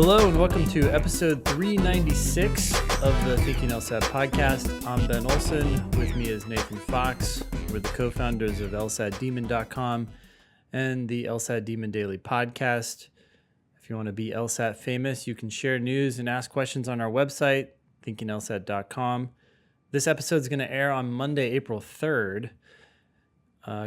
Hello and welcome to episode 396 of the Thinking LSAT podcast. I'm Ben Olson. With me is Nathan Fox. We're the co-founders of LSATdemon.com and the LSAT Demon Daily podcast. If you want to be LSAT famous, you can share news and ask questions on our website, thinkinglsat.com. This episode is going to air on Monday, April 3rd.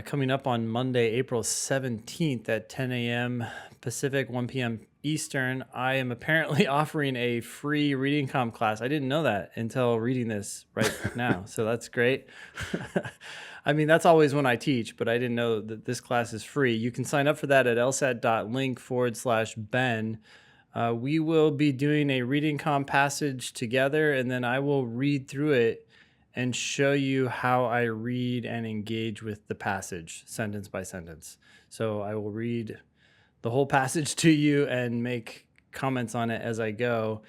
Coming up on Monday, April 17th at 10 a.m. Pacific, 1 p.m. Eastern, I am apparently offering a free reading comp class. I didn't know that until reading this right now, so that's great. I mean, that's always when I teach, but I didn't know that this class is free. You can sign up for that at lsat.link/Ben. We will be doing a reading comp passage together, and then I will read through it and show you how I read and engage with the passage, sentence by sentence. So I will read the whole passage to you and make comments on it as I go.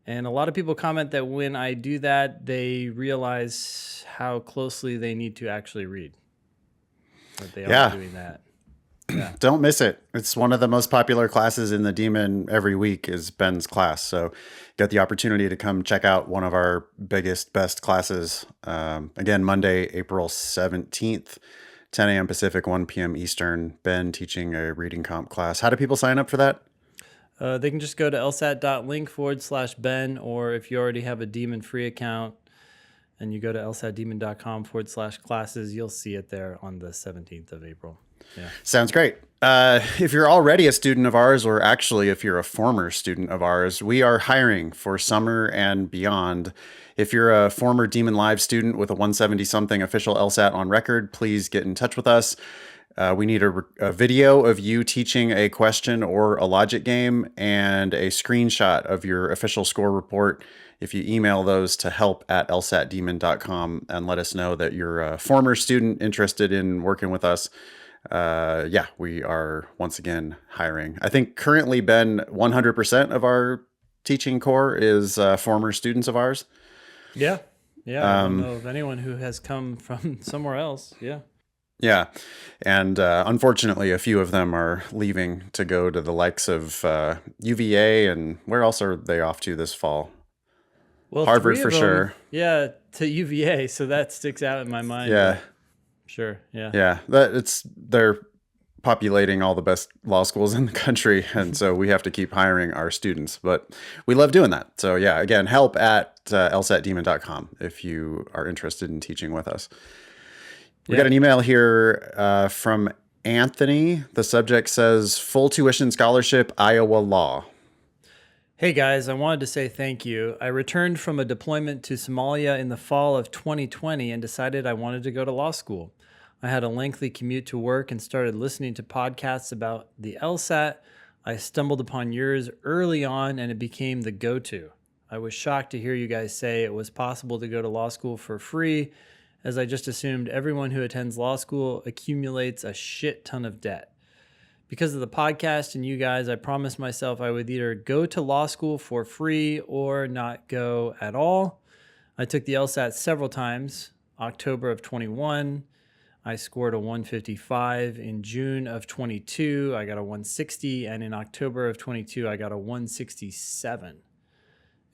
And a lot of people comment that when I do that, they realize how closely they need to actually read. That they are doing that. Yeah. Don't miss it. It's one of the most popular classes in the Demon every week is Ben's class. So get the opportunity to come check out one of our biggest, best classes. Again, Monday, April 17th. 10 a.m. Pacific, 1 p.m. Eastern, Ben teaching a reading comp class. How do people sign up for that? They can just go to lsat.link/Ben, or if you already have a Demon free account and you go to lsatdemon.com/classes, you'll see it there on the 17th of April. Yeah. Sounds great. If you're already a student of ours, or actually if you're a former student of ours, we are hiring for summer and beyond. If you're a former Demon Live student with a 170-something official LSAT on record, please get in touch with us. We need a video of you teaching a question or a logic game and a screenshot of your official score report. If you email those to help@lsatdemon.com and let us know that you're a former student interested in working with us, we are once again hiring. I think currently, Ben, 100% of our teaching core is former students of ours. Yeah. I don't know of anyone who has come from somewhere else. Yeah. Yeah. And unfortunately, a few of them are leaving to go to the likes of UVA, and where else are they off to this fall? Well, Harvard for sure. Yeah, to UVA. So that sticks out in my mind. Yeah. Sure. Yeah. Yeah. They're populating all the best law schools in the country. And so we have to keep hiring our students, but we love doing that. So yeah, again, help@lsatdemon.com if you are interested in teaching with us. We got an email here from Anthony. The subject says full tuition scholarship, Iowa law. Hey guys, I wanted to say thank you. I returned from a deployment to Somalia in the fall of 2020 and decided I wanted to go to law school. I had a lengthy commute to work and started listening to podcasts about the LSAT. I stumbled upon yours early on and it became the go-to. I was shocked to hear you guys say it was possible to go to law school for free, as I just assumed everyone who attends law school accumulates a shit ton of debt. Because of the podcast and you guys, I promised myself I would either go to law school for free or not go at all. I took the LSAT several times. October of 21, I scored a 155. In June of 22, I got a 160. And in October of 22, I got a 167.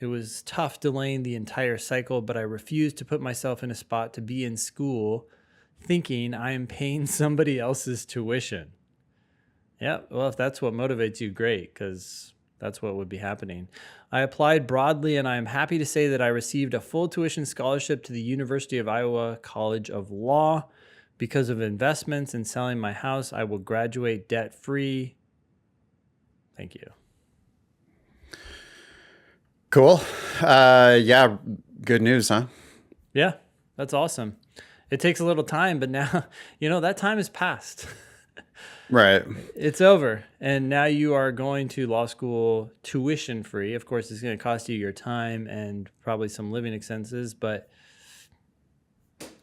It was tough delaying the entire cycle, but I refused to put myself in a spot to be in school thinking I am paying somebody else's tuition. Yeah, well, if that's what motivates you, great, because that's what would be happening. I applied broadly, and I am happy to say that I received a full tuition scholarship to the University of Iowa College of Law. Because of investments and selling my house, I will graduate debt-free. Thank you. Cool. Good news, huh? Yeah, that's awesome. It takes a little time, but now, that time is past. Right. It's over. And now you are going to law school tuition free. Of course, it's going to cost you your time and probably some living expenses, but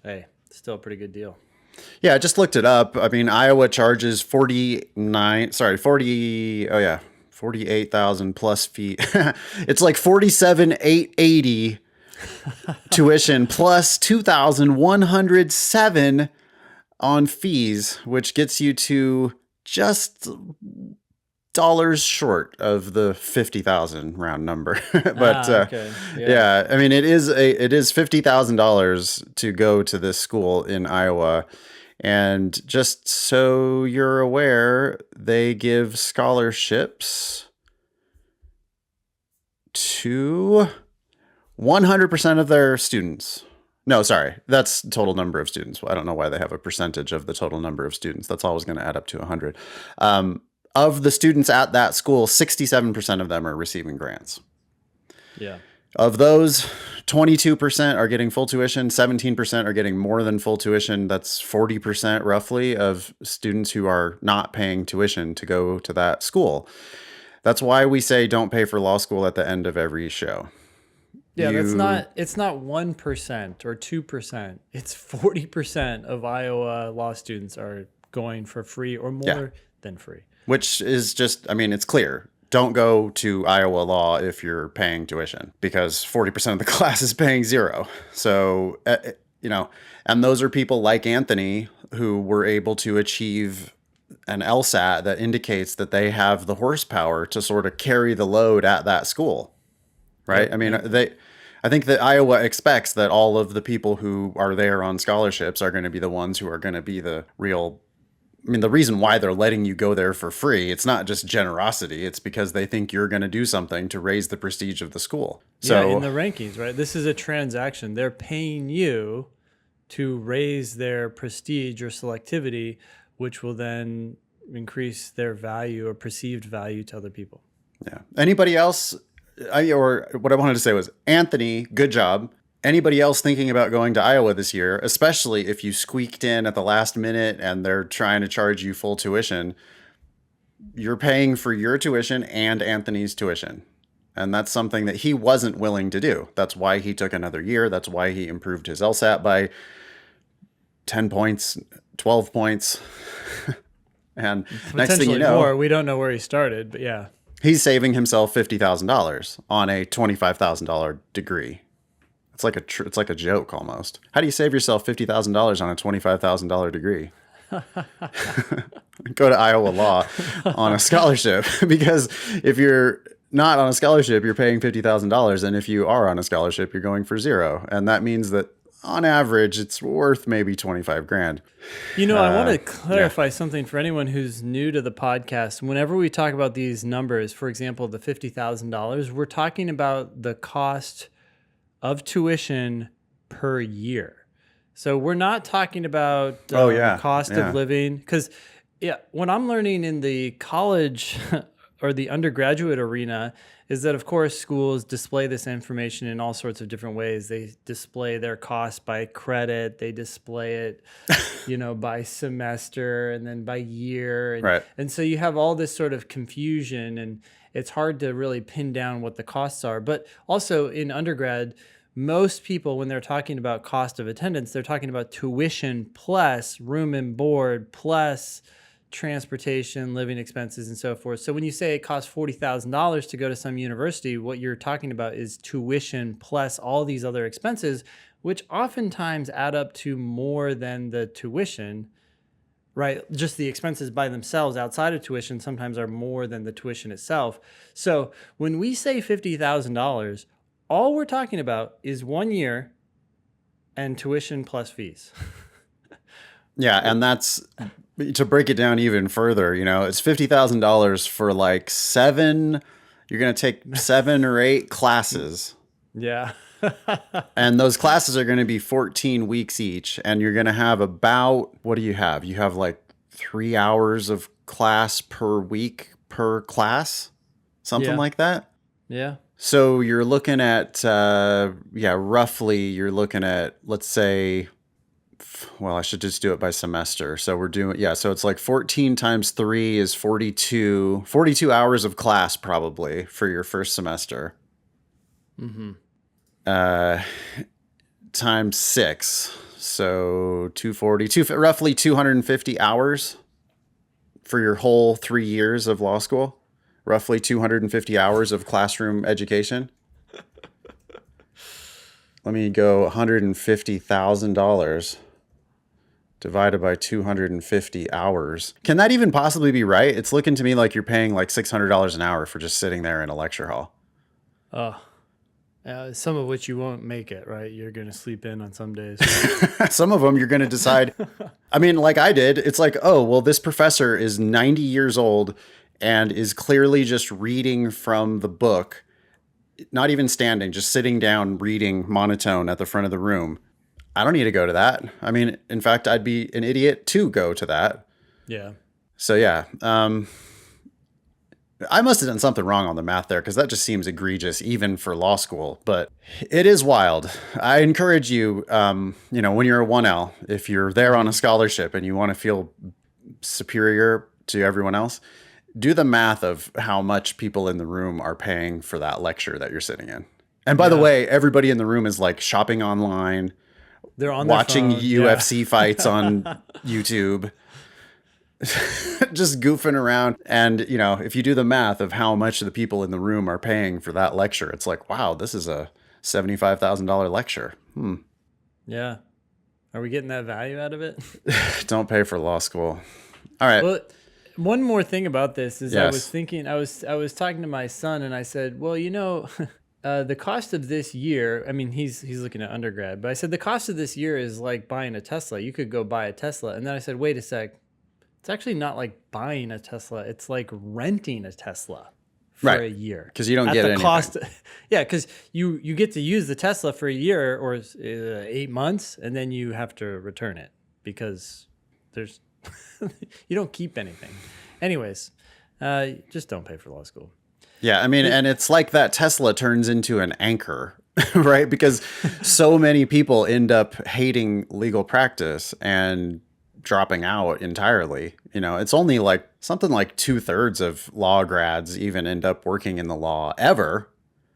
hey, it's still a pretty good deal. Yeah, I just looked it up. I mean, Iowa charges 48,000 plus fee. It's like 47,880 tuition plus 2,107 on fees, which gets you to just dollars short of the 50,000 round number. But Okay. Yeah. yeah, I mean it is $50,000 to go to this school in Iowa. And just so you're aware, they give scholarships to 100% of their students. No, sorry, that's total number of students. I don't know why they have a percentage of the total number of students. That's always going to add up to 100. Of the students at that school, 67% of them are receiving grants. Yeah. Of those, 22% are getting full tuition, 17% are getting more than full tuition. That's 40% roughly of students who are not paying tuition to go to that school. That's why we say don't pay for law school at the end of every show. Yeah, it's not 1% or 2%. It's 40% of Iowa law students are going for free or more than free. Which is just, I mean, it's clear. Don't go to Iowa law if you're paying tuition, because 40% of the class is paying zero. So, and those are people like Anthony who were able to achieve an LSAT that indicates that they have the horsepower to sort of carry the load at that school. Right? Yep. I mean, I think that Iowa expects that all of the people who are there on scholarships are going to be the ones who are going to be the real. I mean, the reason why they're letting you go there for free, it's not just generosity. It's because they think you're going to do something to raise the prestige of the school. So, yeah, in the rankings, right? This is a transaction. They're paying you to raise their prestige or selectivity, which will then increase their value or perceived value to other people. yeah. Anybody else? Or what I wanted to say was, Anthony, good job. Anybody else thinking about going to Iowa this year, especially if you squeaked in at the last minute and they're trying to charge you full tuition, you're paying for your tuition and Anthony's tuition. And that's something that he wasn't willing to do. That's why he took another year. That's why he improved his LSAT by 10 points, 12 points. And next thing you know, more. We don't know where he started, but yeah. He's saving himself $50,000 on a $25,000 degree. It's like a joke almost. How do you save yourself $50,000 on a $25,000 degree? Go to Iowa Law on a scholarship, because if you're not on a scholarship, you're paying $50,000, and if you are on a scholarship, you're going for zero, and that means that on average, it's worth maybe 25 grand. I want to clarify something for anyone who's new to the podcast. Whenever we talk about these numbers, for example, the $50,000, we're talking about the cost of tuition per year. So we're not talking about cost of living, because what I'm learning in the college or the undergraduate arena is that, of course, schools display this information in all sorts of different ways. They display their cost by credit. They display it, by semester and then by year. And, right. And so you have all this sort of confusion, and it's hard to really pin down what the costs are. But also in undergrad, most people, when they're talking about cost of attendance, they're talking about tuition plus room and board plus transportation, living expenses, and so forth. So when you say it costs $40,000 to go to some university, what you're talking about is tuition plus all these other expenses, which oftentimes add up to more than the tuition, right? Just the expenses by themselves outside of tuition sometimes are more than the tuition itself. So when we say $50,000, all we're talking about is 1 year and tuition plus fees. Yeah, and that's, to break it down even further, it's $50,000 for like you're going to take 7 or 8 classes. Yeah. And those classes are going to be 14 weeks each. And you're going to have about, what do you have? You have like 3 hours of class per week per class, something like that. Yeah. So you're looking at, roughly you're looking at, let's say, well, I should just do it by semester. So we're doing, so it's like 14 times 3 is 42 hours of class probably for your first semester. Mm-hmm. Times 6. So 240, roughly 250 hours for your whole 3 years of law school. Roughly 250 hours of classroom education. Let me go $150,000 divided by 250 hours. Can that even possibly be right? It's looking to me like you're paying like $600 an hour for just sitting there in a lecture hall. Oh, some of which you won't make it, right? You're going to sleep in on some days. Some of them you're going to decide. I mean, like I did, it's like, oh, well, this professor is 90 years old and is clearly just reading from the book, not even standing, just sitting down, reading monotone at the front of the room. I don't need to go to that. I mean, in fact, I'd be an idiot to go to that. Yeah. So yeah, I must have done something wrong on the math there because that just seems egregious even for law school, but it is wild. I encourage you, when you're a 1L, if you're there on a scholarship and you want to feel superior to everyone else, do the math of how much people in the room are paying for that lecture that you're sitting in. And by the way, everybody in the room is like shopping online, they're on watching their phone. UFC fights on YouTube. Just goofing around. And, if you do the math of how much the people in the room are paying for that lecture, it's like, wow, this is a $75,000 lecture. Yeah. Are we getting that value out of it? Don't pay for law school. All right. Well, one more thing about this is I Yes. was thinking, I was talking to my son and I said, well, the cost of this year, I mean, he's looking at undergrad, but I said, the cost of this year is like buying a Tesla. You could go buy a Tesla. And then I said, wait a sec. It's actually not like buying a Tesla. It's like renting a Tesla for a year. Because you don't get anything. Cost. Yeah, because you get to use the Tesla for a year or 8 months, and then you have to return it because there's you don't keep anything. Anyways, just don't pay for law school. Yeah, I mean, and it's like that Tesla turns into an anchor, right? Because so many people end up hating legal practice and dropping out entirely. It's only like something like 2/3 of law grads even end up working in the law ever.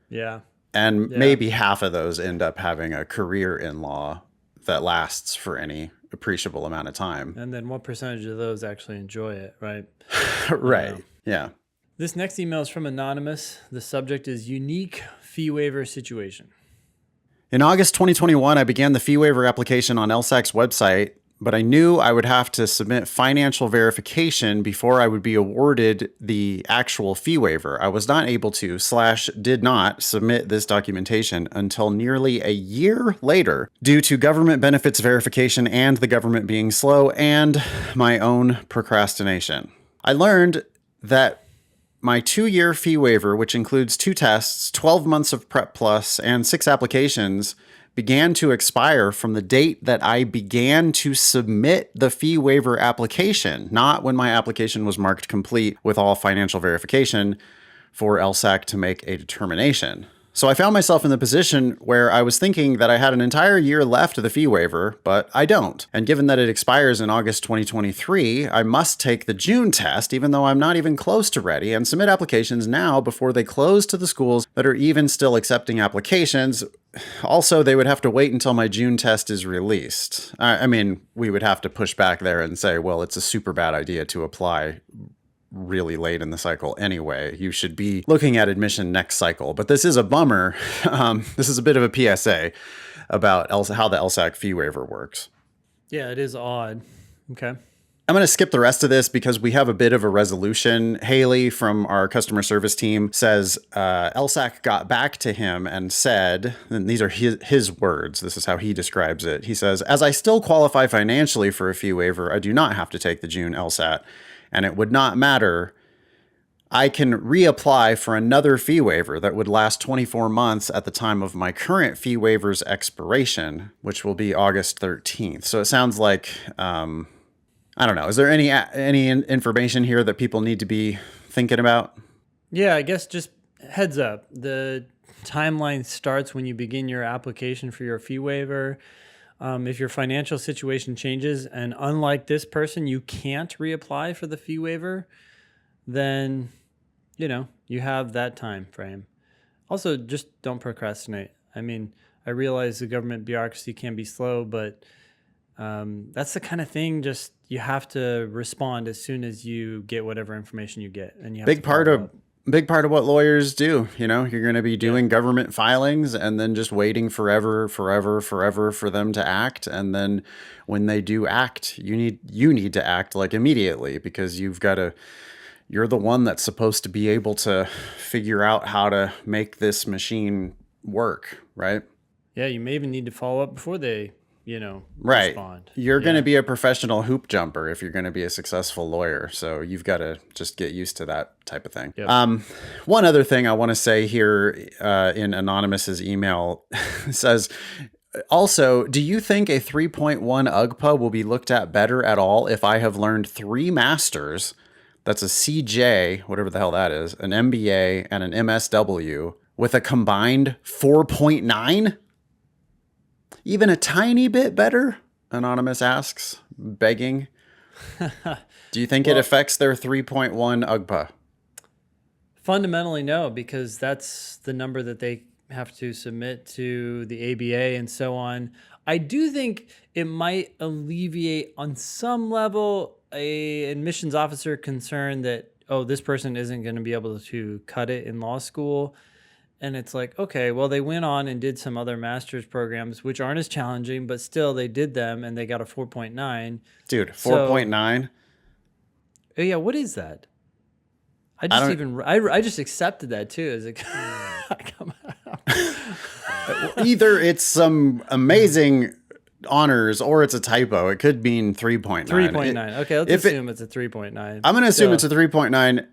Yeah. And maybe half of those end up having a career in law that lasts for any appreciable amount of time. And then what percentage of those actually enjoy it, right? Right. Yeah. This next email is from Anonymous. The subject is unique fee waiver situation. In August 2021, I began the fee waiver application on LSAC's website, but I knew I would have to submit financial verification before I would be awarded the actual fee waiver. I was not able to / did not submit this documentation until nearly a year later due to government benefits verification and the government being slow and my own procrastination. I learned that my 2-year fee waiver, which includes 2 tests, 12 months of Prep Plus, and 6 applications, began to expire from the date that I began to submit the fee waiver application, not when my application was marked complete with all financial verification for LSAC to make a determination. So I found myself in the position where I was thinking that I had an entire year left of the fee waiver, but I don't. And given that it expires in August 2023, I must take the June test, even though I'm not even close to ready, and submit applications now before they close to the schools that are even still accepting applications. Also, they would have to wait until my June test is released. I mean, we would have to push back there and say, well, it's a super bad idea to apply really late in the cycle anyway. You should be looking at admission next cycle. But this is a bummer. This is a bit of a PSA about how the LSAC fee waiver works. Yeah, it is odd. Okay. I'm going to skip the rest of this because we have a bit of a resolution. Haley from our customer service team says LSAC got back to him and said, and these are his words, this is how he describes it. He says, as I still qualify financially for a fee waiver, I do not have to take the June LSAT. And it would not matter. I can reapply for another fee waiver that would last 24 months at the time of my current fee waiver's expiration, which will be August 13th. So it sounds like, I don't know. Is there any information here that people need to be thinking about? Yeah, I guess just heads up. The timeline starts when you begin your application for your fee waiver. If your financial situation changes and unlike this person, you can't reapply for the fee waiver, then, you have that time frame. Also, just don't procrastinate. I mean, I realize the government bureaucracy can be slow, but that's the kind of thing just you have to respond as soon as you get whatever information you get. And you have Big part of big part of what lawyers do. You know, you're going to be Yeah. doing government filings and then just waiting forever, forever, forever for them to act. And then when they do act, you need to act like immediately because you're the one that's supposed to be able to figure out how to make this machine work, right? Yeah, you may even need to follow up before they, Right. respond. You're going to Yeah. be a professional hoop jumper if you're going to be a successful lawyer. So you've got to just get used to that type of thing. Yep. One other thing I want to say here in Anonymous's email says, also, do you think a 3.1 UGPA will be looked at better at all if I have learned 3 masters? That's a CJ, whatever the hell that is, an MBA, and an MSW with a combined 4.9? Even a tiny bit better? Anonymous asks, begging. Do you think it Well, affects their 3.1 UGPA? fundamentally, no, because that's the number that they have to submit to the ABA and so on. I do think it might alleviate on some level a admissions officer concern that, oh, this person isn't going to be able to cut it in law school. And it's like, okay, well, they went on and did some other master's programs, which aren't as challenging, but still they did them and they got a 4.9. Dude, So, 4.9? oh, yeah, what is that? I I just don't even I just accepted that too as a come either it's some amazing honors or it's a typo. It could mean 3.9. 3.9. Okay, let's If it assume it's a 3.9. I'm going to assume it's So a 3.9.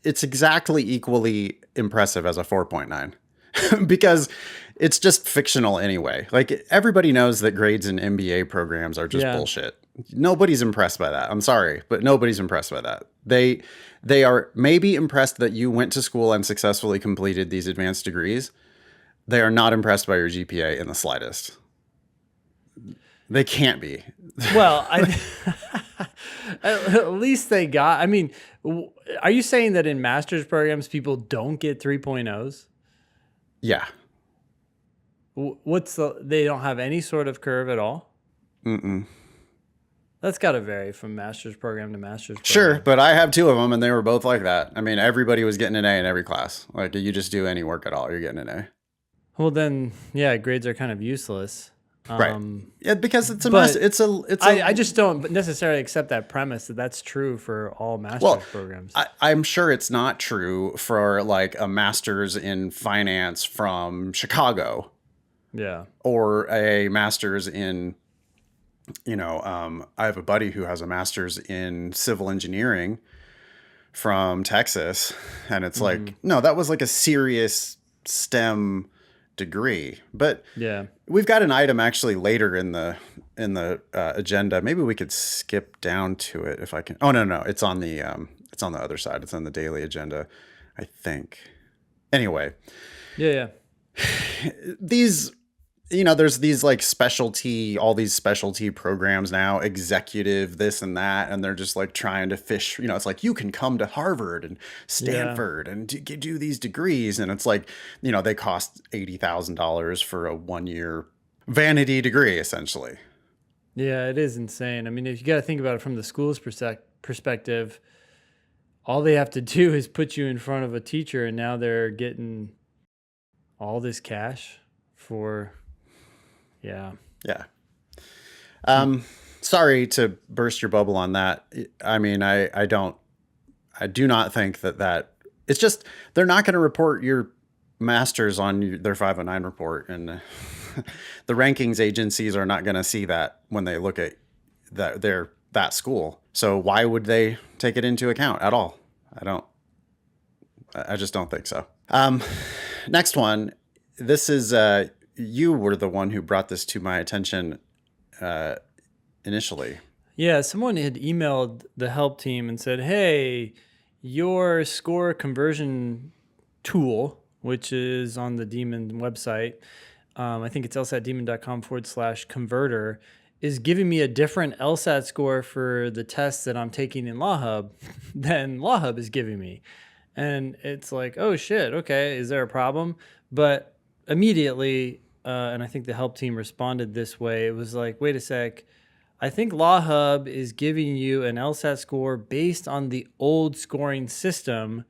It's exactly equally impressive as a 4.9 because it's just fictional anyway. Like everybody knows that grades in MBA programs are just yeah, bullshit. Nobody's impressed by that. I'm sorry, but nobody's impressed by that. They are maybe impressed that you went to school and successfully completed these advanced degrees. They are not impressed by your GPA in the slightest. They can't be. well, I at least they got. I mean, are you saying that in master's programs people don't get 3.0s? Yeah. What's they don't have any sort of curve at all? Mm-mm. That's got to vary from master's program to master's Sure, program. but I have 2 of them and they were both like that. I mean, everybody was getting an A in every class. Like you just do any work at all, you're getting an A. Well, then, yeah, grades are kind of useless. Right. Yeah, because it's a mess. But I just don't necessarily accept that premise that that's true for all well, master's programs. I'm sure it's not true for like a master's in finance from Chicago Yeah. or a master's in, I have a buddy who has a master's in civil engineering from Texas. And it's like, no, that was like a serious STEM degree. But Yeah. we've got an item actually later in the agenda. Maybe we could skip down to it if I can. Oh no, it's on the other side. It's on the daily agenda, I think. Anyway, Yeah. these there's these like all these specialty programs now, executive this and that, and they're just like trying to fish. It's like you can come to Harvard and Yeah. Stanford and do these degrees, and it's like they cost $80,000 for a 1-year vanity degree, essentially. Yeah, it is insane. I mean, if you got to think about it from the school's perspective, all they have to do is put you in front of a teacher, and now they're getting all this cash for, yeah. Yeah. Sorry to burst your bubble on that. I mean, I do not think that it's just, they're not going to report your masters on their 509 report. And the rankings agencies are not going to see that when they look at that school. So why would they take it into account at all? I just don't think so. Next one. This is, you were the one who brought this to my attention initially. Yeah, someone had emailed the help team and said, hey, your score conversion tool, which is on the Demon website, I think it's lsatdemon.com/converter, is giving me a different LSAT score for the test that I'm taking in LawHub than LawHub is giving me. And it's like, oh shit, okay, is there a problem? But immediately, and I think the help team responded this way, it was like, wait a sec, I think LawHub is giving you an LSAT score based on the old scoring system,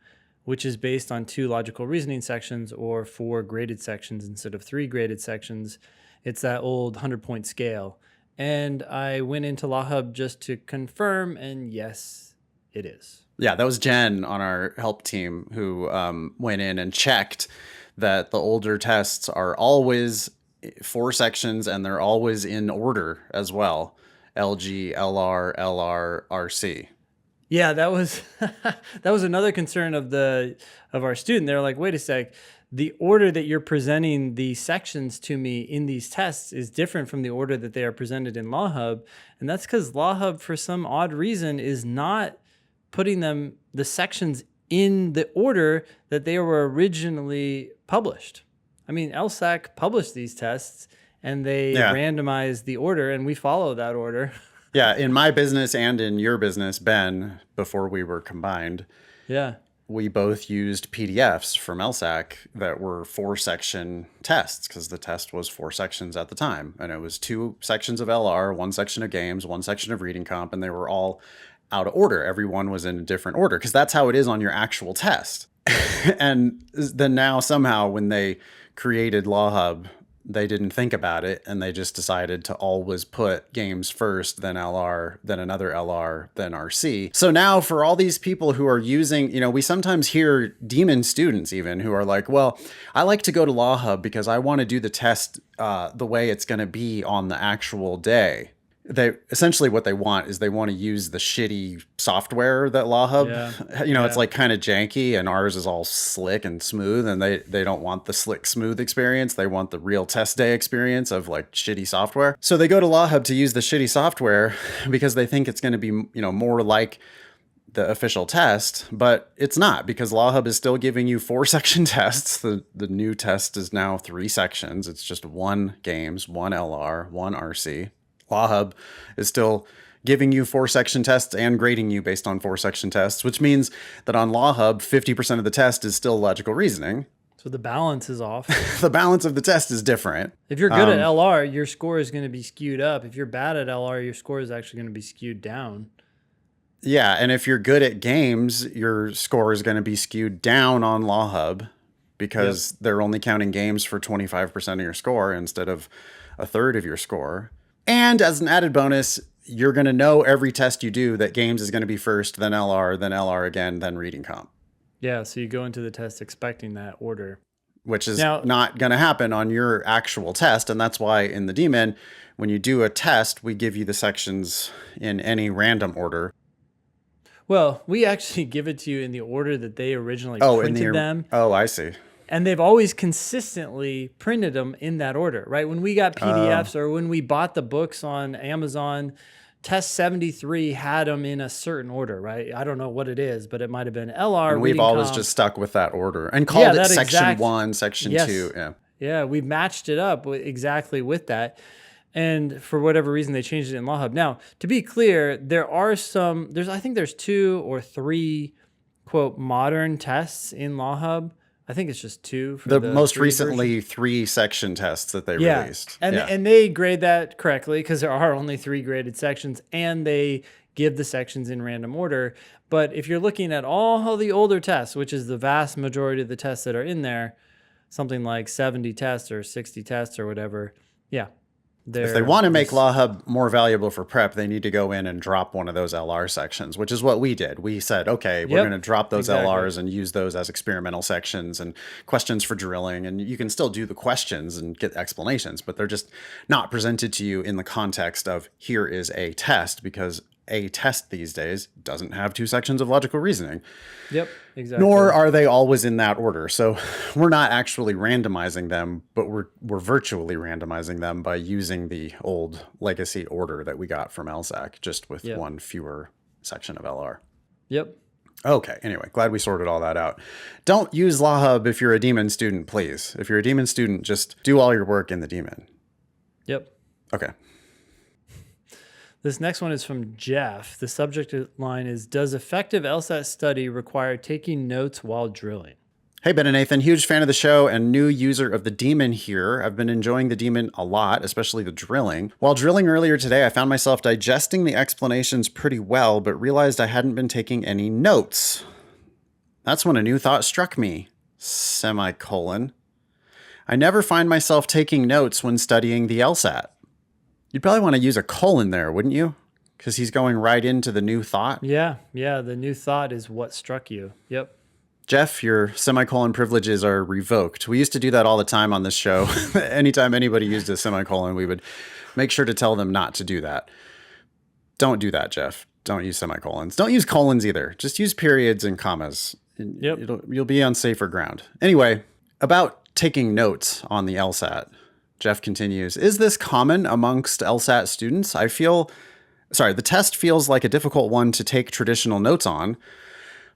which is based on 2 logical reasoning sections or 4 graded sections instead of 3 graded sections. It's that old 100-point scale. And I went into Law Hub just to confirm, and yes, it is. Yeah, that was Jen on our help team who went in and checked that the older tests are always 4 sections and they're always in order as well. LG, LR, LR, RC. Yeah, that was that was another concern of our student. They're like, wait a sec, the order that you're presenting the sections to me in these tests is different from the order that they are presented in Law Hub. And that's because Law Hub, for some odd reason, is not putting the sections in the order that they were originally published. I mean, LSAC published these tests and they randomized the order, and we follow that order. Yeah, in my business and in your business, Ben, before we were combined, Yeah. we both used PDFs from LSAC that were 4-section tests because the test was 4 sections at the time. And it was 2 sections of LR, 1 section of games, 1 section of reading comp, and they were all out of order. Everyone was in a different order because that's how it is on your actual test. And then now somehow when they created Law Hub, they didn't think about it and they just decided to always put games first, then LR, then another LR, then RC. So now for all these people who are using, we sometimes hear demon students even who are like, well, I like to go to Law Hub because I want to do the test the way it's going to be on the actual day. They essentially what they want is they want to use the shitty software that Law Hub, it's like kind of janky, and ours is all slick and smooth, and they don't want the slick, smooth experience. They want the real test day experience of like shitty software. So they go to Law Hub to use the shitty software because they think it's going to be, more like the official test, but it's not, because Law Hub is still giving you 4-section tests. The new test is now 3 sections. It's just 1 games, 1 LR, 1 RC. Law Hub is still giving you 4-section tests and grading you based on 4-section tests, which means that on Law Hub, 50% of the test is still logical reasoning. So the balance is off. The balance of the test is different. If you're good at LR, your score is going to be skewed up. If you're bad at LR, your score is actually going to be skewed down. Yeah, and if you're good at games, your score is going to be skewed down on Law Hub because they're only counting games for 25% of your score instead of a third of your score. And as an added bonus, you're going to know every test you do that games is going to be first, then LR again, then reading comp. Yeah, so you go into the test expecting that order. Which is not going to happen on your actual test. And that's why in the DMIN, when you do a test, we give you the sections in any random order. Well, we actually give it to you in the order that they originally printed them. Oh, I see. And they've always consistently printed them in that order, right? When we got PDFs or when we bought the books on Amazon, Test 73 had them in a certain order, right? I don't know what it is, but it might have been LR. And we've always just stuck with that order and called it Section 1, Section 2. Yeah. Yeah, we matched it up exactly with that. And for whatever reason, they changed it in Law Hub. Now, to be clear, I think there's 2 or 3, quote, modern tests in Law Hub. I think it's just 2 for the most recently 3-section tests that they released. And they grade that correctly because there are only 3 graded sections, and they give the sections in random order. But if you're looking at all the older tests, which is the vast majority of the tests that are in there, something like 70 tests or 60 tests or whatever, if they want to make Law Hub more valuable for prep, they need to go in and drop one of those LR sections, which is what we did. We said, okay, we're going to drop those LRs and use those as experimental sections and questions for drilling. And you can still do the questions and get explanations, but they're just not presented to you in the context of here is a test, because a test these days doesn't have 2 sections of logical reasoning. Yep, exactly. Nor are they always in that order. So we're not actually randomizing them, but we're virtually randomizing them by using the old legacy order that we got from LSAC, just with 1 fewer section of LR. Yep. Okay, anyway, glad we sorted all that out. Don't use Law Hub if you're a demon student, please. If you're a demon student, just do all your work in the demon. Yep. Okay. This next one is from Jeff. The subject line is, does effective LSAT study require taking notes while drilling? Hey, Ben and Nathan, huge fan of the show and new user of the Demon here. I've been enjoying the Demon a lot, especially the drilling. While drilling earlier today, I found myself digesting the explanations pretty well, but realized I hadn't been taking any notes. That's when a new thought struck me. Semicolon. I never find myself taking notes when studying the LSAT. You'd probably want to use a colon there, wouldn't you? Because he's going right into the new thought. Yeah, yeah. The new thought is what struck you. Yep. Jeff, your semicolon privileges are revoked. We used to do that all the time on this show. Anytime anybody used a semicolon, we would make sure to tell them not to do that. Don't do that, Jeff. Don't use semicolons. Don't use colons either. Just use periods and commas. Yep. You'll be on safer ground. Anyway, about taking notes on the LSAT, Jeff continues, is this common amongst LSAT students? The test feels like a difficult one to take traditional notes on.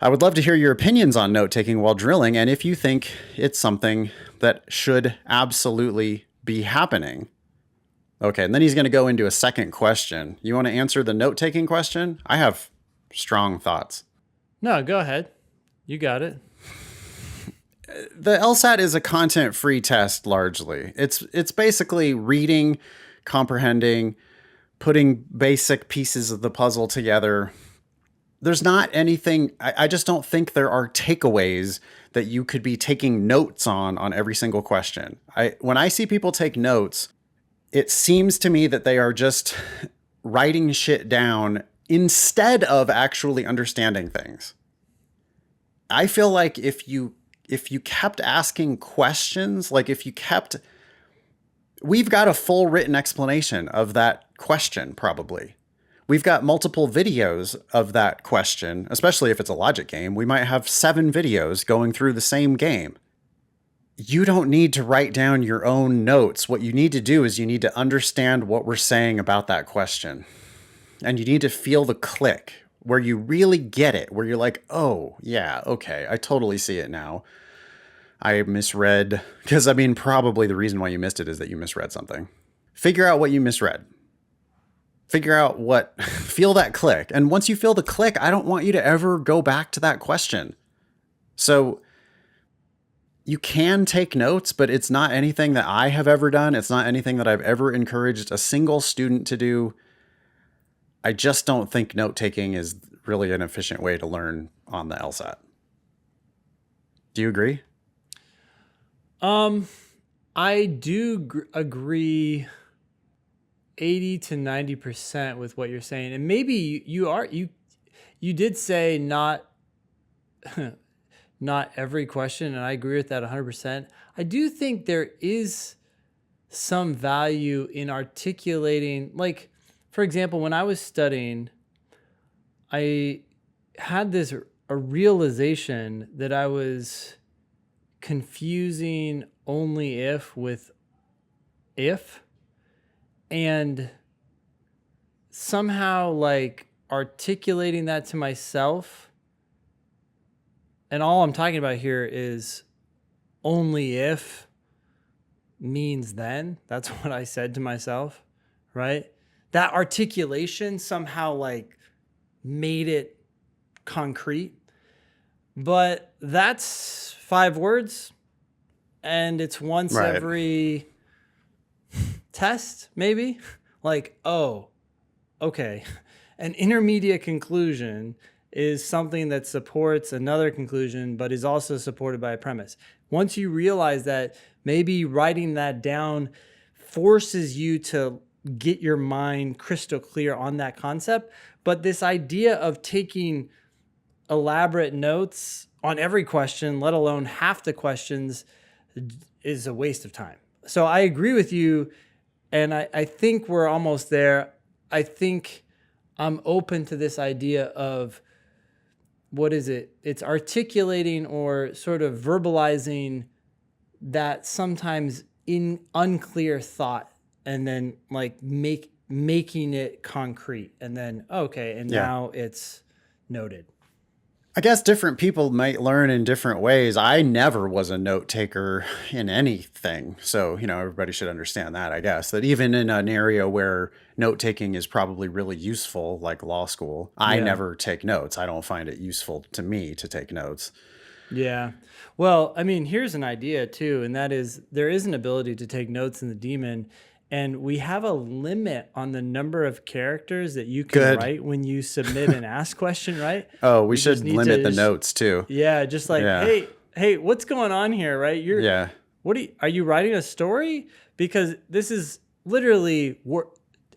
I would love to hear your opinions on note taking while drilling and if you think it's something that should absolutely be happening. Okay, and then he's going to go into a second question. You want to answer the note taking question? I have strong thoughts. No, go ahead. You got it. The LSAT is a content-free test largely. It's basically reading, comprehending, putting basic pieces of the puzzle together. There's not anything, I just don't think there are takeaways that you could be taking notes on every single question. When I see people take notes, it seems to me that they are just writing shit down instead of actually understanding things. I feel like if you kept asking questions, like we've got a full written explanation of that question probably. We've got multiple videos of that question, especially if it's a logic game. We might have 7 videos going through the same game. You don't need to write down your own notes. What you need to do is you need to understand what we're saying about that question. And you need to feel the click where you really get it, where you're like, oh, yeah, okay, I totally see it now. I misread, because probably the reason why you missed it is that you misread something. Figure out what you misread. Feel that click. And once you feel the click, I don't want you to ever go back to that question. So you can take notes, but it's not anything that I have ever done. It's not anything that I've ever encouraged a single student to do. I just don't think note taking is really an efficient way to learn on the LSAT. Do you agree? I do agree 80 to 90% with what you're saying. And maybe you did say not not every question, and I agree with that 100%. I do think there is some value in articulating, like, for example, when I was studying, I had a realization that I was confusing only if with if, and somehow like articulating that to myself. And all I'm talking about here is only if means then. That's what I said to myself, right? That articulation somehow like made it concrete. But that's 5 words, and it's once Right. every test, maybe. Like, oh, okay. An intermediate conclusion is something that supports another conclusion, but is also supported by a premise. Once you realize that, maybe writing that down forces you to get your mind crystal clear on that concept. But this idea of taking elaborate notes on every question, let alone half the questions, is a waste of time. So I agree with you, and I think we're almost there. I think I'm open to this idea of, what is it? It's articulating or sort of verbalizing that sometimes unclear thought, and then like making it concrete, and then okay, and now it's noted. I guess different people might learn in different ways. I never was a note taker in anything. So, everybody should understand that, I guess, that even in an area where note taking is probably really useful, like law school, I never take notes. I don't find it useful to me to take notes. Yeah. Well, here's an idea too, and that is there is an ability to take notes in the Demon, And we have a limit on the number of characters that you can Good. write when you submit an ask question, right? Oh, we just should need limit to the just, notes too. yeah, just like, Yeah. hey, what's going on here, right? Yeah. Are you writing a story? Because this is literally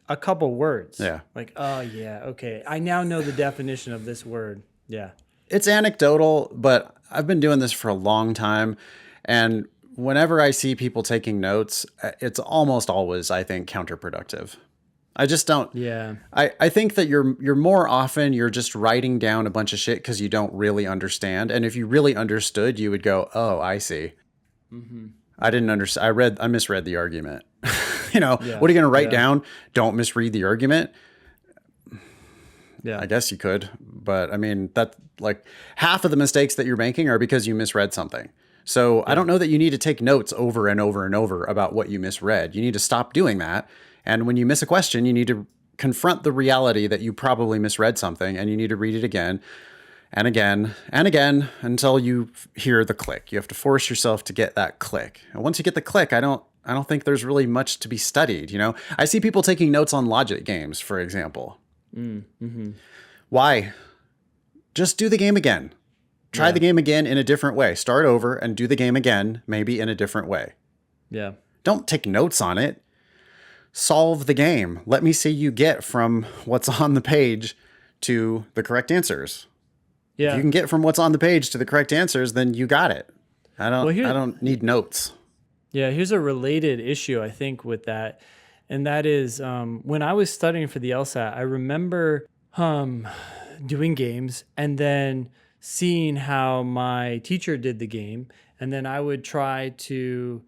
a couple words. Yeah. Like, oh yeah, okay. I now know the definition of this word. Yeah. It's anecdotal, but I've been doing this for a long time. And whenever I see people taking notes, it's almost always, I think, counterproductive. I just don't. Yeah. I think that you're more often you're just writing down a bunch of shit because you don't really understand. And if you really understood, you would go, "Oh, I see. I didn't understand. I misread the argument." Yeah. What are you going to write down? Don't misread the argument. Yeah. I guess you could, but I mean, that like half of the mistakes that you're making are because you misread something. So I don't know that you need to take notes over and over and over about what you misread. You need to stop doing that. And when you miss a question, you need to confront the reality that you probably misread something, and you need to read it again and again and again until you hear the click. You have to force yourself to get that click. And once you get the click, I don't think there's really much to be studied. I see people taking notes on logic games, for example. Why? Just do the game again. Try the game again in a different way. Start over and do the game again, maybe in a different way. Yeah. Don't take notes on it. Solve the game. Let me see you get from what's on the page to the correct answers. Yeah. If you can get from what's on the page to the correct answers, then you got it. I don't need notes. Yeah, here's a related issue, I think, with that. And that is when I was studying for the LSAT, I remember doing games and then seeing how my teacher did the game. And then I would try to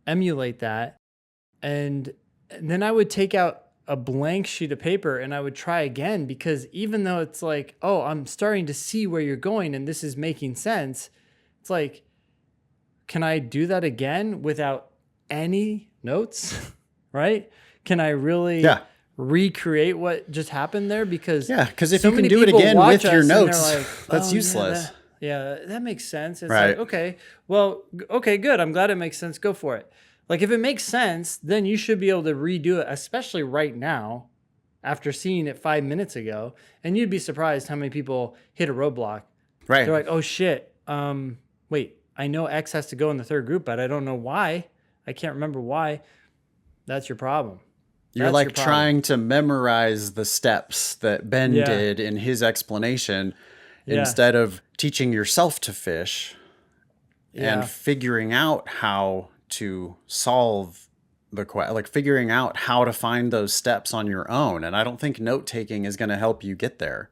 emulate that. And then I would take out a blank sheet of paper and I would try again, because even though it's like, oh, I'm starting to see where you're going and this is making sense, it's like, can I do that again without any notes? Right? Can I really recreate what just happened there? Because if so you can many do it people again watch with your us and they're notes, like, that's "Oh, useless. Yeah, that makes sense. It's Right. like, okay, well, okay, good. I'm glad it makes sense. Go for it. Like, if it makes sense, then you should be able to redo it, especially right now, after seeing it 5 minutes ago. And you'd be surprised how many people hit a roadblock. Right. They're like, oh shit, wait, I know X has to go in the third group, but I don't know why. I can't remember why. That's your problem. You're like trying to memorize the steps that Ben did in his explanation instead of teaching yourself to fish and figuring out how to solve figuring out how to find those steps on your own. And I don't think note taking is going to help you get there.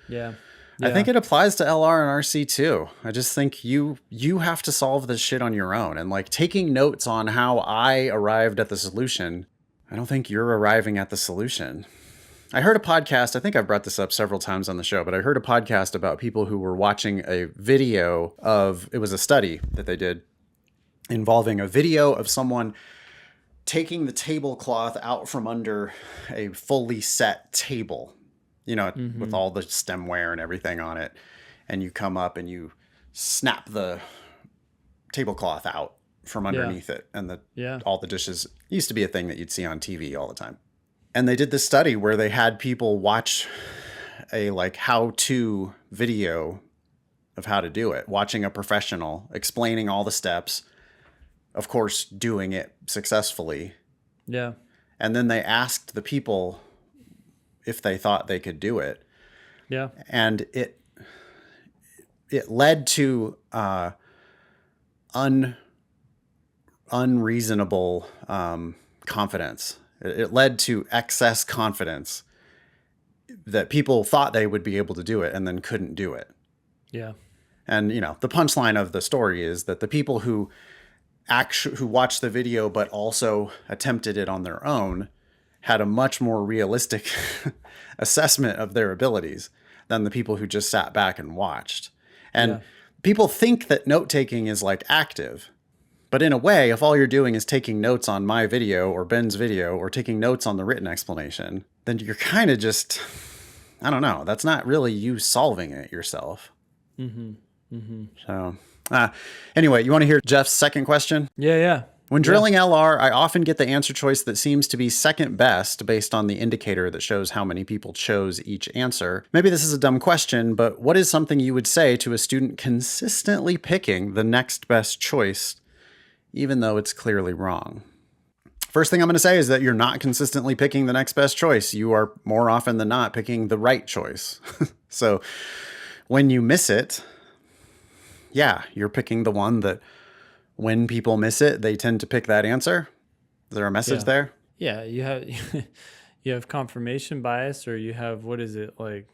Yeah. I think it applies to LR and RC too. I just think you have to solve this shit on your own. And like taking notes on how I arrived at the solution, I don't think you're arriving at the solution. I heard a podcast, I think I've brought this up several times on the show, but I heard a podcast about people who were watching a video it was a study that they did involving a video of someone taking the tablecloth out from under a fully set table, with all the stemware and everything on it. And you come up and you snap the tablecloth out from underneath it. And all the dishes used to be a thing that you'd see on TV all the time. And they did this study where they had people watch a how-to video of how to do it, watching a professional explaining all the steps, of course, doing it successfully. Yeah. And then they asked the people if they thought they could do it. Yeah. And it led to unreasonable confidence. It led to excess confidence that people thought they would be able to do it and then couldn't do it. Yeah. And, the punchline of the story is that the people who watched the video but also attempted it on their own had a much more realistic assessment of their abilities than the people who just sat back and watched. And people think that note-taking is active. But in a way, if all you're doing is taking notes on my video or Ben's video or taking notes on the written explanation, then you're kind of just, I don't know, that's not really you solving it yourself. So, anyway, you want to hear Jeff's second question? Yeah. When Yeah. drilling LR, I often get the answer choice that seems to be second best based on the indicator that shows how many people chose each answer. Maybe this is a dumb question, but what is something you would say to a student consistently picking the next best choice, even though it's clearly wrong? First thing I'm going to say is that you're not consistently picking the next best choice. You are more often than not picking the right choice. So when you miss it, yeah, you're picking the one that when people miss it, they tend to pick that answer. Is there a message Yeah. there? Yeah. You have you have confirmation bias, or you have, what is it, like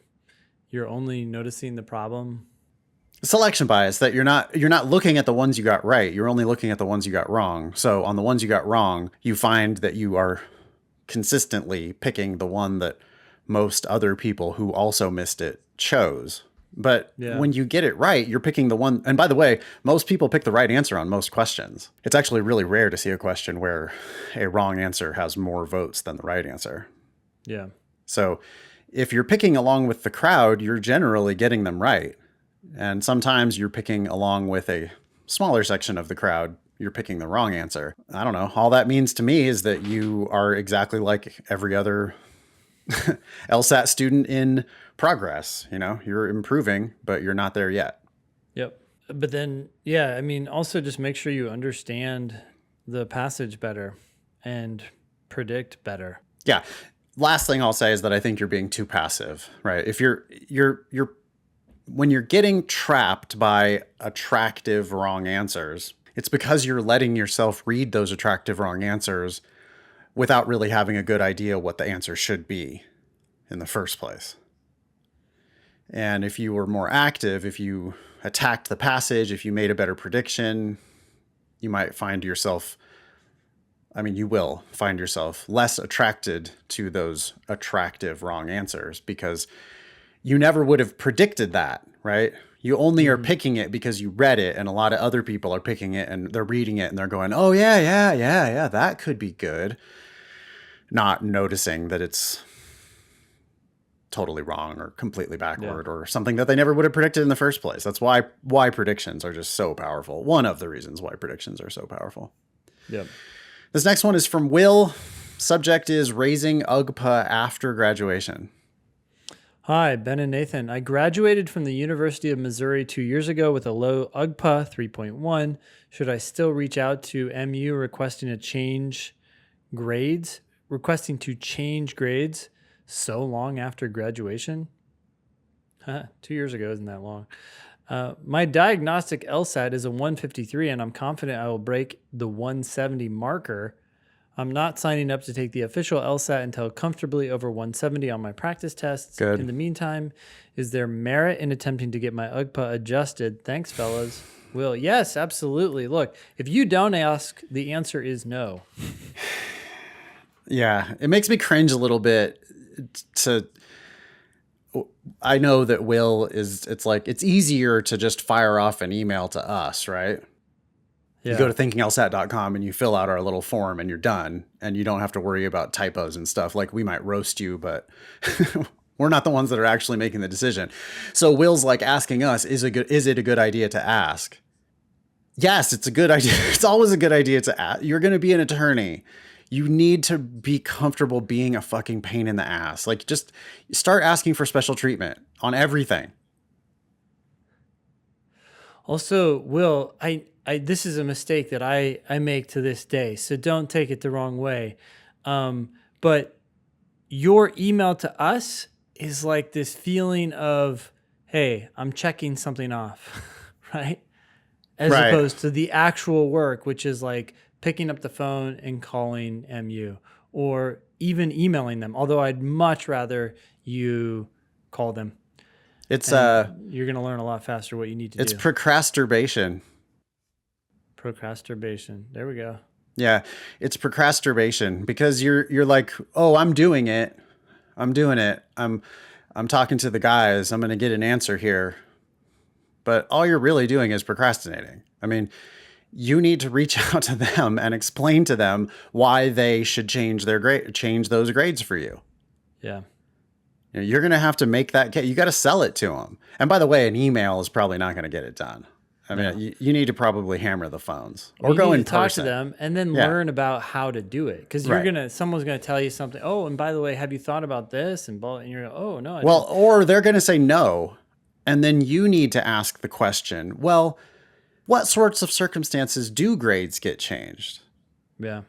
you're only noticing the problem. Selection bias, that you're not looking at the ones you got right. You're only looking at the ones you got wrong. So on the ones you got wrong, you find that you are consistently picking the one that most other people who also missed it chose. But Yeah. when you get it right, you're picking the one. And by the way, most people pick the right answer on most questions. It's actually really rare to see a question where a wrong answer has more votes than the right answer. Yeah. So if you're picking along with the crowd, you're generally getting them right. And sometimes you're picking along with a smaller section of the crowd, you're picking the wrong answer. I don't know. All that means to me is that you are exactly like every other LSAT student in progress. You know, you're improving, but you're not there yet. Yep. But then, yeah, I mean, also just make sure you understand the passage better and predict better. Yeah. Last thing I'll say is that I think you're being too passive, right? If you're when you're getting trapped by attractive wrong answers, it's because you're letting yourself read those attractive wrong answers without really having a good idea what the answer should be in the first place. And if you were more active, if you attacked the passage, if you made a better prediction, you might find yourself, you will find yourself less attracted to those attractive wrong answers because you never would have predicted that, right? You only are picking it because you read it, and a lot of other people are picking it and they're reading it and they're going, oh, yeah, that could be good. Not noticing that it's totally wrong or completely backward or something that they never would have predicted in the first place. That's why predictions are just so powerful. One of the reasons why predictions are so powerful. Yep. This next one is from Will. Subject is raising UGPA after graduation. Hi, Ben and Nathan. I graduated from the University of Missouri 2 years ago with a low UGPA 3.1. Should I still reach out to MU requesting to change grades so long after graduation? 2 years ago isn't that long. My diagnostic LSAT is a 153, and I'm confident I will break the 170 marker. I'm not signing up to take the official LSAT until comfortably over 170 on my practice tests. Good. In the meantime, is there merit in attempting to get my UGPA adjusted? Thanks, fellas. Will, yes, absolutely. Look, if you don't ask, the answer is no. Yeah, it makes me cringe a little bit I know that it's easier to just fire off an email to us, right? Yeah. You go to thinkinglsat.com and you fill out our little form and you're done. And you don't have to worry about typos and stuff. Like, we might roast you, but we're not the ones that are actually making the decision. So Will's like asking us, is it a good idea to ask? Yes, it's a good idea. It's always a good idea to ask. You're going to be an attorney. You need to be comfortable being a fucking pain in the ass. Like, just start asking for special treatment on everything. Also, Will, this is a mistake that I make to this day, so don't take it the wrong way. But your email to us is like this feeling of, hey, I'm checking something off, right? As Right. opposed to the actual work, which is like picking up the phone and calling MU or even emailing them. Although I'd much rather you call them. It's You're going to learn a lot faster what you need to do. it's procrastination. Procrastination. There we go. Yeah, it's procrastination because you're like, oh, I'm doing it. I'm talking to the guys. I'm going to get an answer here. But all you're really doing is procrastinating. I mean, you need to reach out to them and explain to them why they should change those grades for you. Yeah. You're going to have to make that case. You got to sell it to them. And by the way, an email is probably not going to get it done. I No. mean, you need to probably hammer the phones or You go need in to talk person. to them and then Yeah. learn about how to do it. Because Right. someone's gonna tell you something. Oh, and by the way, have you thought about this? And you're oh no, I Well, didn't. or they're going to say no. And then you need to ask the question, well, what sorts of circumstances do grades get changed? Yeah.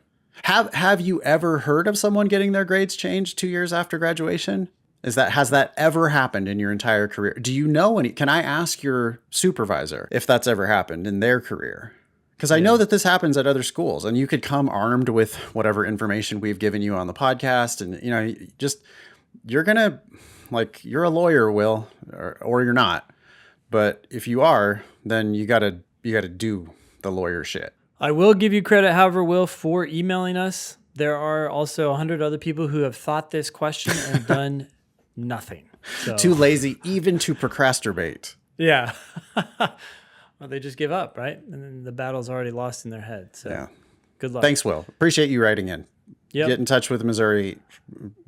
Have you ever heard of someone getting their grades changed 2 years after graduation? Has that ever happened in your entire career? Do you know any? Can I ask your supervisor if that's ever happened in their career? Because I know that this happens at other schools, and you could come armed with whatever information we've given you on the podcast, and you're gonna you're a lawyer, Will, or you're not. But if you are, then you gotta do the lawyer shit. I will give you credit, however, Will, for emailing us. There are also 100 other people who have thought this question and done nothing. So, Too lazy even to procrastinate. yeah. Well, they just give up, right? And then the battle's already lost in their head. So Yeah. good luck. Thanks, Will. Appreciate you writing in. Yep. Get in touch with Missouri.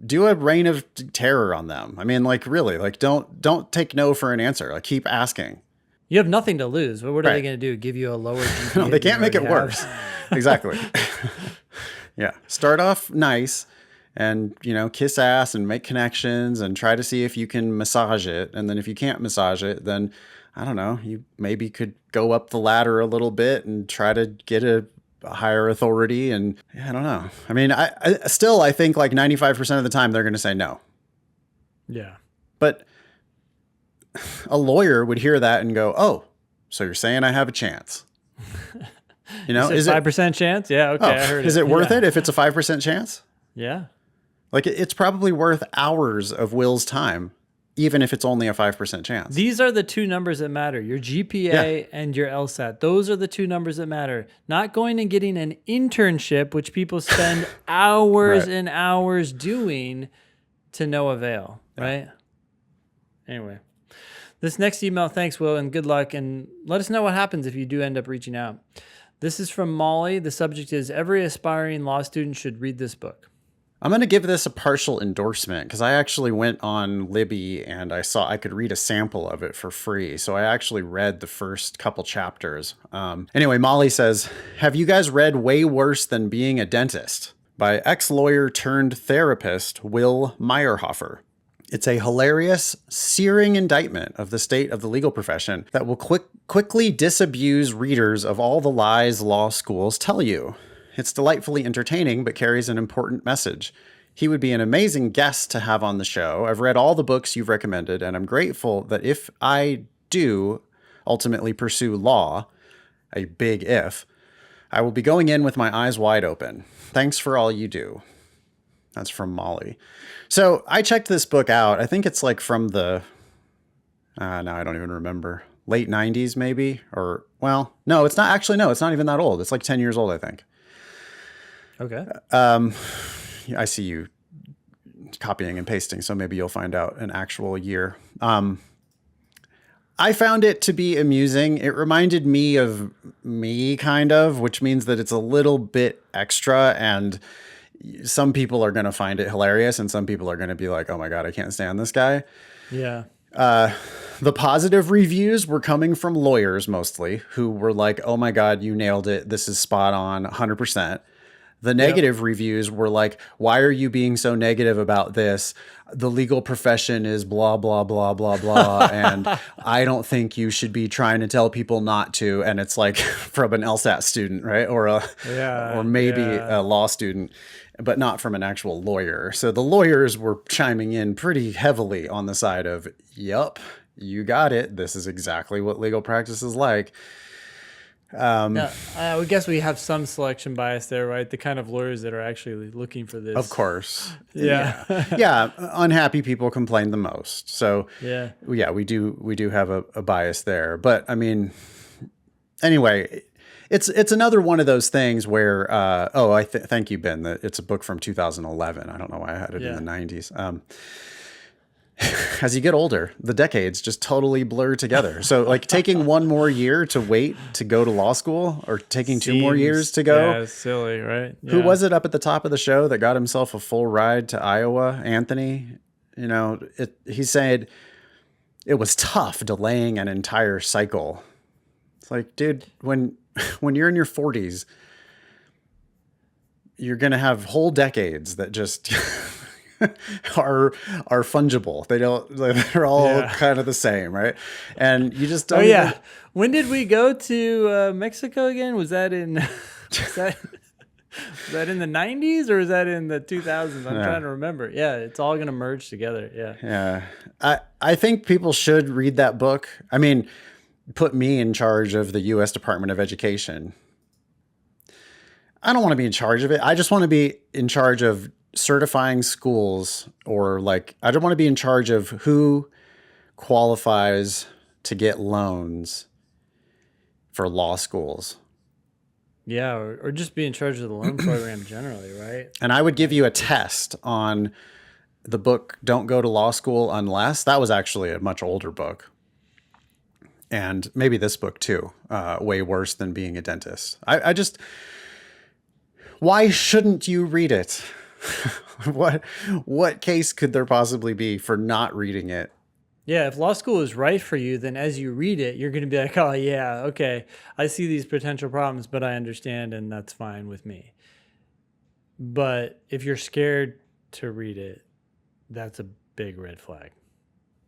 Do a reign of terror on them. I mean, really, don't take no for an answer. Keep asking. You have nothing to lose. What are they Right. going to do? Give you a lower GPA? No, they than can't you make it already have? worse. Exactly. Yeah. Start off nice and, kiss ass and make connections and try to see if you can massage it. And then if you can't massage it, then I don't know, you maybe could go up the ladder a little bit and try to get a higher authority. And I don't know. I mean, I think 95% of the time they're going to say no. Yeah. But a lawyer would hear that and go, "Oh, so you're saying I have a chance?" Is it 5% chance? Yeah. Okay. I heard is it worth it if it's a 5% chance? Yeah. It's probably worth hours of Will's time, even if it's only a 5% chance. These are the two numbers that matter. Your GPA and your LSAT. Those are the two numbers that matter. Not going and getting an internship, which people spend hours and hours doing to no avail, right? Anyway, this next email, thanks, Will, and good luck. And let us know what happens if you do end up reaching out. This is from Molly. The subject is every aspiring law student should read this book. I'm going to give this a partial endorsement because I actually went on Libby and I saw I could read a sample of it for free. So I actually read the first couple chapters. Anyway, Molly says, have you guys read Way Worse Than Being a Dentist by ex-lawyer turned therapist Will Meyerhofer? It's a hilarious, searing indictment of the state of the legal profession that will quickly disabuse readers of all the lies law schools tell you. It's delightfully entertaining, but carries an important message. He would be an amazing guest to have on the show. I've read all the books you've recommended, and I'm grateful that if I do ultimately pursue law, a big if, I will be going in with my eyes wide open. Thanks for all you do. That's from Molly. So I checked this book out. I think it's from the, now I don't even remember, late 90s maybe? Or, well, no, it's not actually, no, it's not even that old. It's 10 years old, I think. Okay. I see you copying and pasting, so maybe you'll find out an actual year. I found it to be amusing. It reminded me of me, kind of, which means that it's a little bit extra, and some people are going to find it hilarious, and some people are going to be like, oh my God, I can't stand this guy. Yeah. The positive reviews were coming from lawyers mostly, who were like, oh my God, you nailed it. This is spot on, 100%. The negative reviews were like, why are you being so negative about this? The legal profession is blah, blah, blah, blah, blah. And I don't think you should be trying to tell people not to. And it's from an LSAT student, right? Or maybe a law student, but not from an actual lawyer. So the lawyers were chiming in pretty heavily on the side of, yup, you got it. This is exactly what legal practice is like. I guess we have some selection bias there, right? The kind of lawyers that are actually looking for this. Of course. Yeah. Yeah. Unhappy people complain the most. So Yeah. we do have a bias there. But I mean, anyway, it's another one of those things where, thank you, Ben, that it's a book from 2011. I don't know why I had it in the 90s. As you get older, the decades just totally blur together. So taking one more year to wait to go to law school, or taking 2 more years to go. Yeah, silly, right? Yeah. Who was it up at the top of the show that got himself a full ride to Iowa? Anthony, he said it was tough delaying an entire cycle. It's Like, dude, when you're in your 40s, you're going to have whole decades that just are fungible. They're all Yeah. kind of the same, right? And you just Oh don't even yeah. When did we go to Mexico again? Was that in was that was that in the 90s or was that in the 2000s? I'm yeah. trying to remember. Yeah, it's all going to merge together. Yeah. Yeah. I think people should read that book. I mean, put me in charge of the US Department of Education. I don't want to be in charge of it. I just want to be in charge of certifying schools, or like, I don't want to be in charge of who qualifies to get loans for law schools. Yeah, or just be in charge of the loan program generally, right? And I would give you a test on the book Don't Go to Law School Unless. That was actually a much older book. And maybe this book too, way worse than Being a Dentist. I just, why shouldn't you read it? What case could there possibly be for not reading it? Yeah, if law school is right for you, then as you read it, you're going to be like, oh, yeah, okay, I see these potential problems, but I understand, and that's fine with me. But if you're scared to read it, that's a big red flag.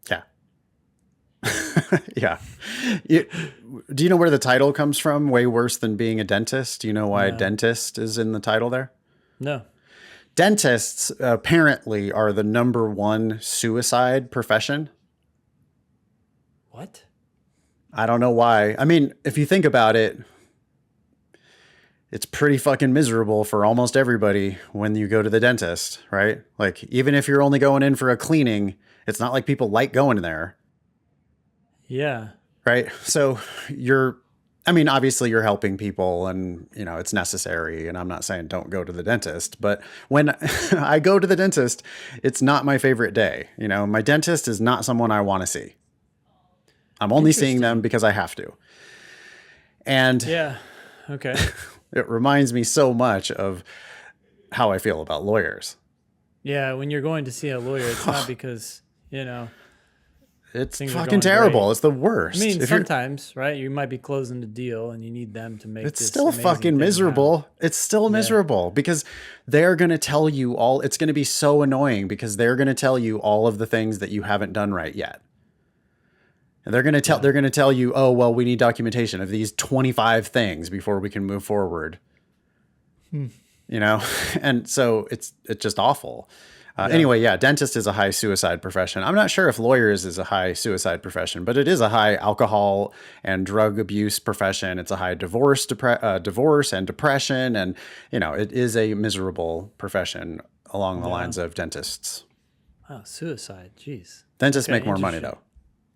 Yeah. Yeah. Do you know where the title comes from? Way worse than Being a Dentist. Do you know why No. dentist is in the title there? No. Dentists apparently are the #1 suicide profession. What? I don't know why. I mean, if you think about it, it's pretty fucking miserable for almost everybody when you go to the dentist, right? Like, even if you're only going in for a cleaning, it's not like people like going there, Yeah. right? So obviously you're helping people and, it's necessary. And I'm not saying don't go to the dentist, but when I go to the dentist, it's not my favorite day. My dentist is not someone I want to see. I'm only seeing them because I have to. And Yeah. Okay. it reminds me so much of how I feel about lawyers. Yeah, when you're going to see a lawyer, it's not because, It's things are fucking going terrible. great. It's the worst. I mean, sometimes, right? You might be closing the deal and you need them to make It's this still amazing fucking thing miserable. happen. It's still miserable because they're going to tell you all. It's going to be so annoying because they're going to tell you all of the things that you haven't done right yet. And they're going to tell you, oh, well, we need documentation of these 25 things before we can move forward. And so it's just awful. Anyway, yeah, dentist is a high suicide profession. I'm not sure if lawyers is a high suicide profession, but it is a high alcohol and drug abuse profession. It's a high divorce and depression. And, it is a miserable profession along the lines of dentists. Wow, suicide. Jeez. Dentists Okay, make more money, though.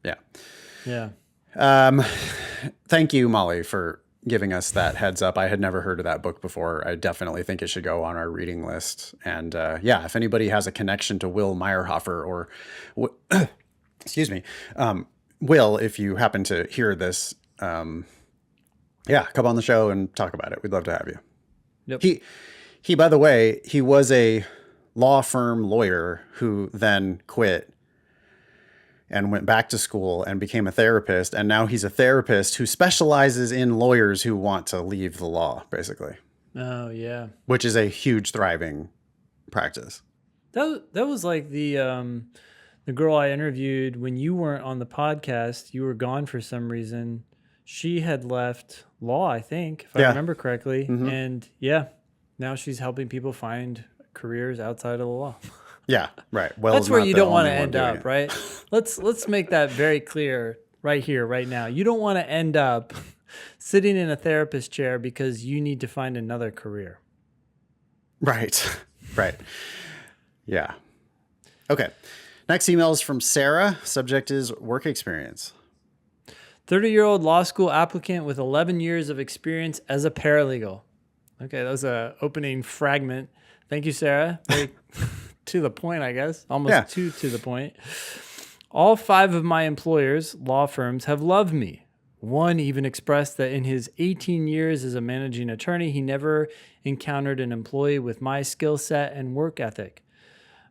Yeah. Yeah. Thank you, Molly, for giving us that heads up. I had never heard of that book before. I definitely think it should go on our reading list. And if anybody has a connection to Will Meyerhofer or, excuse me, Will, if you happen to hear this, come on the show and talk about it. We'd love to have you. Yep. He, by the way, he was a law firm lawyer who then quit and went back to school and became a therapist. And now he's a therapist who specializes in lawyers who want to leave the law, basically. Oh, yeah. Which is a huge, thriving practice. That was like the girl I interviewed when you weren't on the podcast. You were gone for some reason. She had left law, I think, if I remember correctly. Mm-hmm. And now she's helping people find careers outside of the law. Yeah, right. Well, that's where you don't want to end up, right? Let's make that very clear right here, right now. You don't want to end up sitting in a therapist chair because you need to find another career. Right. Right. Yeah. Okay. Next email is from Sarah. Subject is work experience. 30-year-old law school applicant with 11 years of experience as a paralegal. Okay, that was a opening fragment. Thank you, Sarah. Very to the point, I guess. Almost too to the point. All 5 of my employers, law firms, have loved me. One even expressed that in his 18 years as a managing attorney, he never encountered an employee with my skill set and work ethic.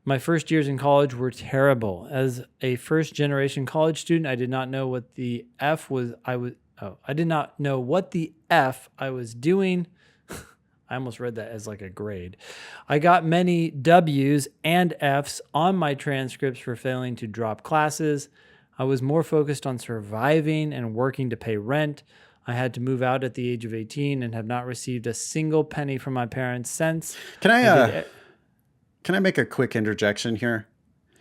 My first years in college were terrible. As a first-generation college student, I did not know what the F was. Oh, I did not know what the F I was doing. I almost read that as like a grade. I got many W's and F's on my transcripts for failing to drop classes. I was more focused on surviving and working to pay rent. I had to move out at the age of 18 and have not received a single penny from my parents since. Can I I did uh, can I make a quick interjection here?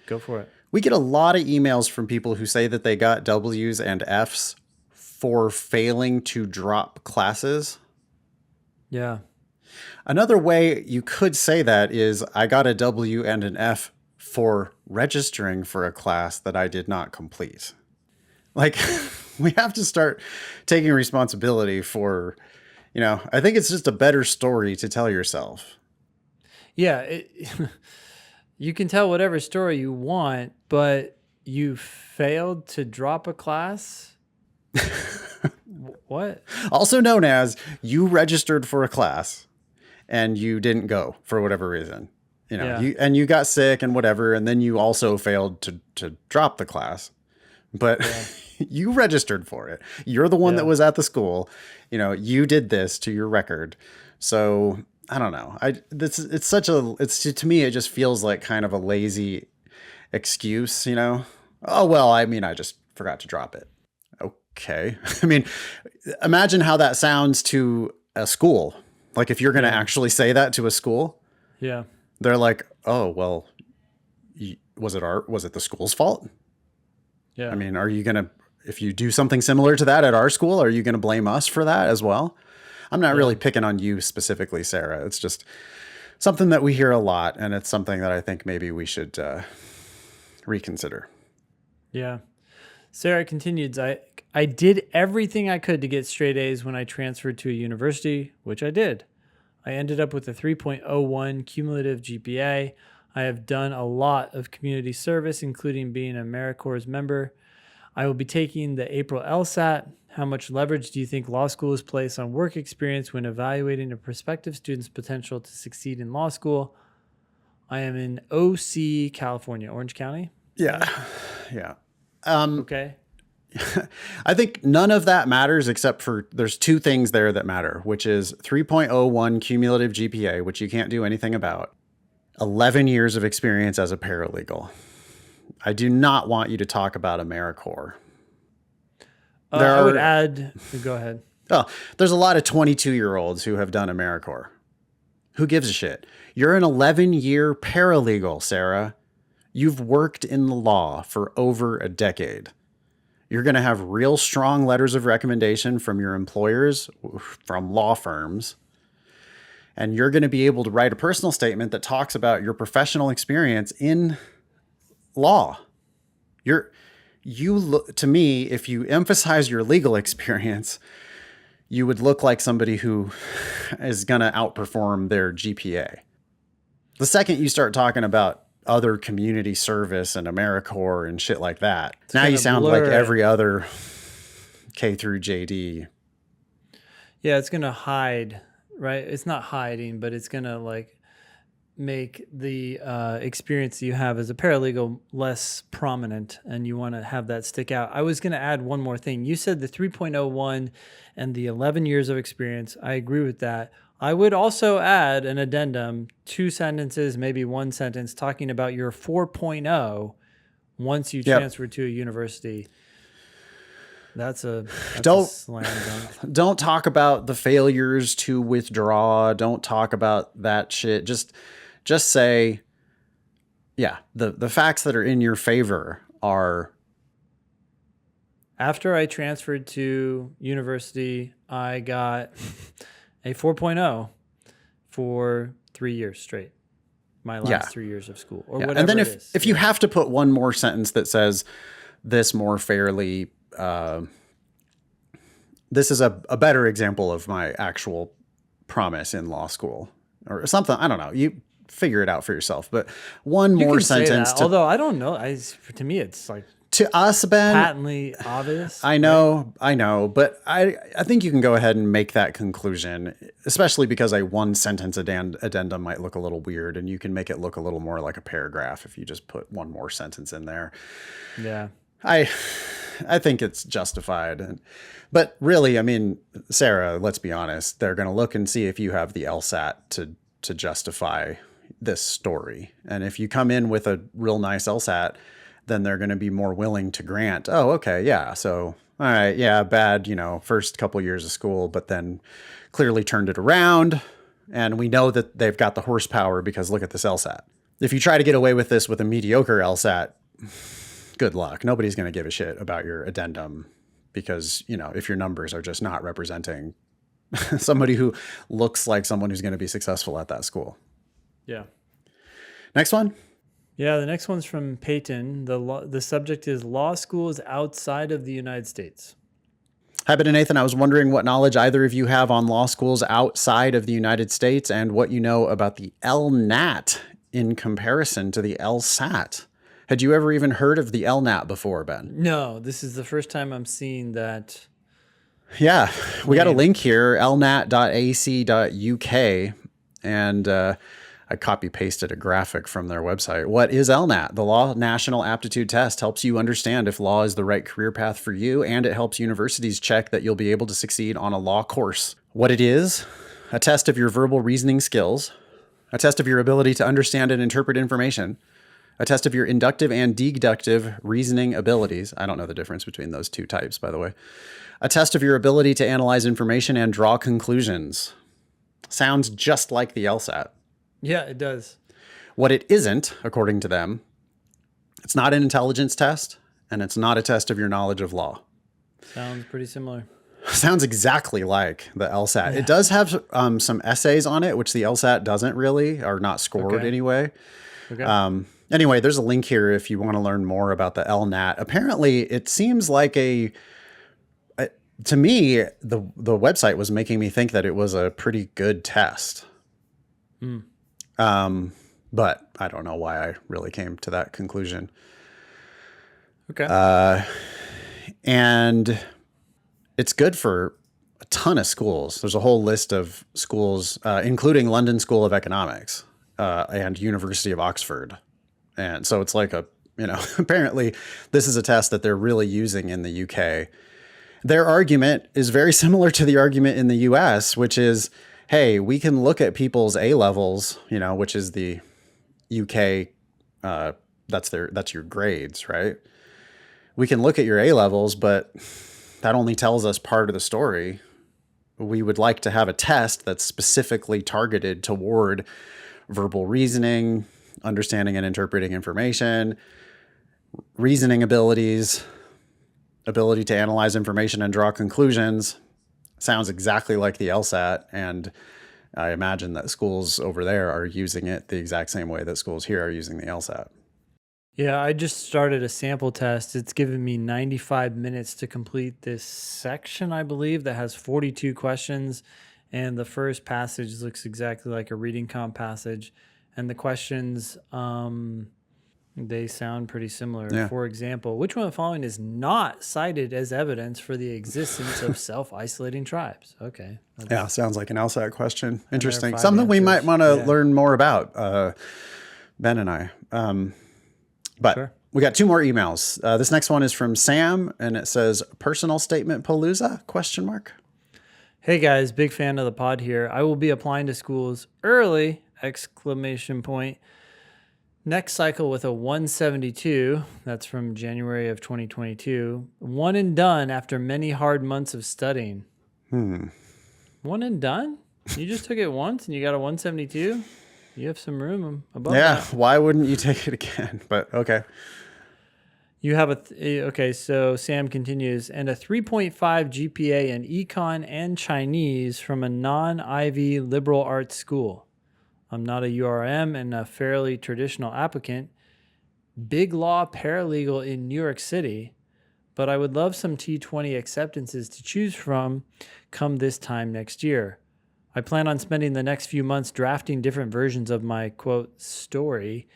Go for it. We get a lot of emails from people who say that they got W's and F's for failing to drop classes. Yeah. Another way you could say that is I got a W and an F for registering for a class that I did not complete. Like, we have to start taking responsibility for, I think it's just a better story to tell yourself. Yeah. You can tell whatever story you want, but you failed to drop a class? What? Also known as you registered for a class and you didn't go for whatever reason. Yeah. You got sick and whatever, and then you also failed to drop the class. But you registered for it. You're the one that was at the school. You did this to your record. So I don't know. To me, it just feels like kind of a lazy excuse, Oh, well, I mean, I just forgot to drop it. Okay. I mean, imagine how that sounds to a school. Like if you're going to actually say that to a school, Yeah. they're like, oh, well, was it the school's fault? Yeah. I mean, if you do something similar to that at our school, are you going to blame us for that as well? I'm not really picking on you specifically, Sarah. It's just something that we hear a lot, and it's something that I think maybe we should reconsider. Yeah. Sarah continues, I did everything I could to get straight A's when I transferred to a university, which I did. I ended up with a 3.01 cumulative GPA. I have done a lot of community service, including being an AmeriCorps member. I will be taking the April LSAT. How much leverage do you think law schools place on work experience when evaluating a prospective student's potential to succeed in law school? I am in OC, California, Orange County. Yeah. Yeah. Okay. I think none of that matters except for there's two things there that matter, which is 3.01 cumulative GPA, which you can't do anything about, 11 years of experience as a paralegal. I do not want you to talk about AmeriCorps. I would add, go ahead. Oh, there's a lot of 22-year-olds who have done AmeriCorps. Who gives a shit? You're an 11-year paralegal, Sarah. You've worked in the law for over a decade. You're going to have real strong letters of recommendation from your employers, from law firms. And you're going to be able to write a personal statement that talks about your professional experience in law. To me, if you emphasize your legal experience, you would look like somebody who is going to outperform their GPA. The second you start talking about other community service and AmeriCorps and shit like that, now you sound like every other K through JD. Yeah, it's going to hide, right? It's not hiding, but it's going to like make the experience that you have as a paralegal less prominent, and you want to have that stick out. I was going to add one more thing. You said the 3.01 and the 11 years of experience. I agree with that. I would also add an addendum, 2 sentences, maybe 1 sentence, talking about your 4.0 once you transfer to a university. That's a slam dunk. Don't talk about the failures to withdraw. Don't talk about that shit. Just say, the facts that are in your favor are. After I transferred to university, I got a 4.0 for 3 years straight. My last 3 years of school, or whatever. And then it is. if you have to put one more sentence that says this more fairly, this is a better example of my actual promise in law school or something. I don't know. You figure it out for yourself. But one more sentence. Although I don't know. To me, it's like to us, Ben, patently obvious. I know, but I think you can go ahead and make that conclusion, especially because a 1 sentence addendum might look a little weird, and you can make it look a little more like a paragraph if you just put one more sentence in there. Yeah. I think it's justified. But really, I mean, Sarah, let's be honest, they're going to look and see if you have the LSAT to justify this story. And if you come in with a real nice LSAT, then they're going to be more willing to grant, oh, okay, yeah, so all right, yeah, bad, first couple years of school, but then clearly turned it around. And we know that they've got the horsepower because look at this LSAT. If you try to get away with this with a mediocre LSAT, good luck. Nobody's going to give a shit about your addendum because, if your numbers are just not representing somebody who looks like someone who's going to be successful at that school. Yeah. Next one. Yeah, the next one's from Peyton. The subject is law schools outside of the United States. Hi, Ben and Nathan. I was wondering what knowledge either of you have on law schools outside of the United States and what you know about the LNAT in comparison to the LSAT. Had you ever even heard of the LNAT before, Ben? No, this is the first time I'm seeing that. Yeah, we got a link here, lnat.ac.uk, and I copy pasted a graphic from their website. What is LNAT? The Law National Aptitude Test helps you understand if law is the right career path for you, and it helps universities check that you'll be able to succeed on a law course. What it is, a test of your verbal reasoning skills, a test of your ability to understand and interpret information, a test of your inductive and deductive reasoning abilities. I don't know the difference between those two types, by the way. A test of your ability to analyze information and draw conclusions. Sounds just like the LSAT. Yeah, it does. What it isn't, according to them, it's not an intelligence test, and it's not a test of your knowledge of law. Sounds pretty similar. Sounds exactly like the LSAT. Yeah. It does have some essays on it, which the LSAT doesn't really, or not scored anyway. Okay. Anyway, there's a link here if you want to learn more about the LNAT. Apparently, it seems like to me, the website was making me think that it was a pretty good test. But I don't know why I really came to that conclusion. Okay. And it's good for a ton of schools. There's a whole list of schools, including London School of Economics and University of Oxford. And so it's like apparently this is a test that they're really using in the UK. Their argument is very similar to the argument in the US, which is, hey, we can look at people's A levels, which is the UK, that's your grades, right? We can look at your A levels, but that only tells us part of the story. We would like to have a test that's specifically targeted toward verbal reasoning, understanding and interpreting information, reasoning abilities, ability to analyze information and draw conclusions. Sounds exactly like the LSAT, and I imagine that schools over there are using it the exact same way that schools here are using the LSAT. Yeah, I just started a sample test. It's given me 95 minutes to complete this section, I believe, that has 42 questions. And the first passage looks exactly like a reading comp passage. And the questions, they sound pretty similar. Yeah. For example, which one of the following is not cited as evidence for the existence of self-isolating tribes? Okay. Yeah, sounds like an LSAT question. Interesting. 5 Something we might answers. want to Yeah. learn more about, Ben and I. But Sure. we got 2 more emails. This next one is from Sam, and it says, "Personal statement palooza?" Question mark. Hey guys, big fan of the pod here. I will be applying to schools early, exclamation point. Next cycle with a 172, that's from January of 2022. One and done after many hard months of studying. One and done? You just took it once and you got a 172? You have some room above Yeah, that. why wouldn't you take it again? But okay. You have okay, so Sam continues, and a 3.5 GPA in econ and Chinese from a non-Ivy liberal arts school. I'm not a URM and a fairly traditional applicant. Big law paralegal in New York City, but I would love some T20 acceptances to choose from come this time next year. I plan on spending the next few months drafting different versions of my, quote, story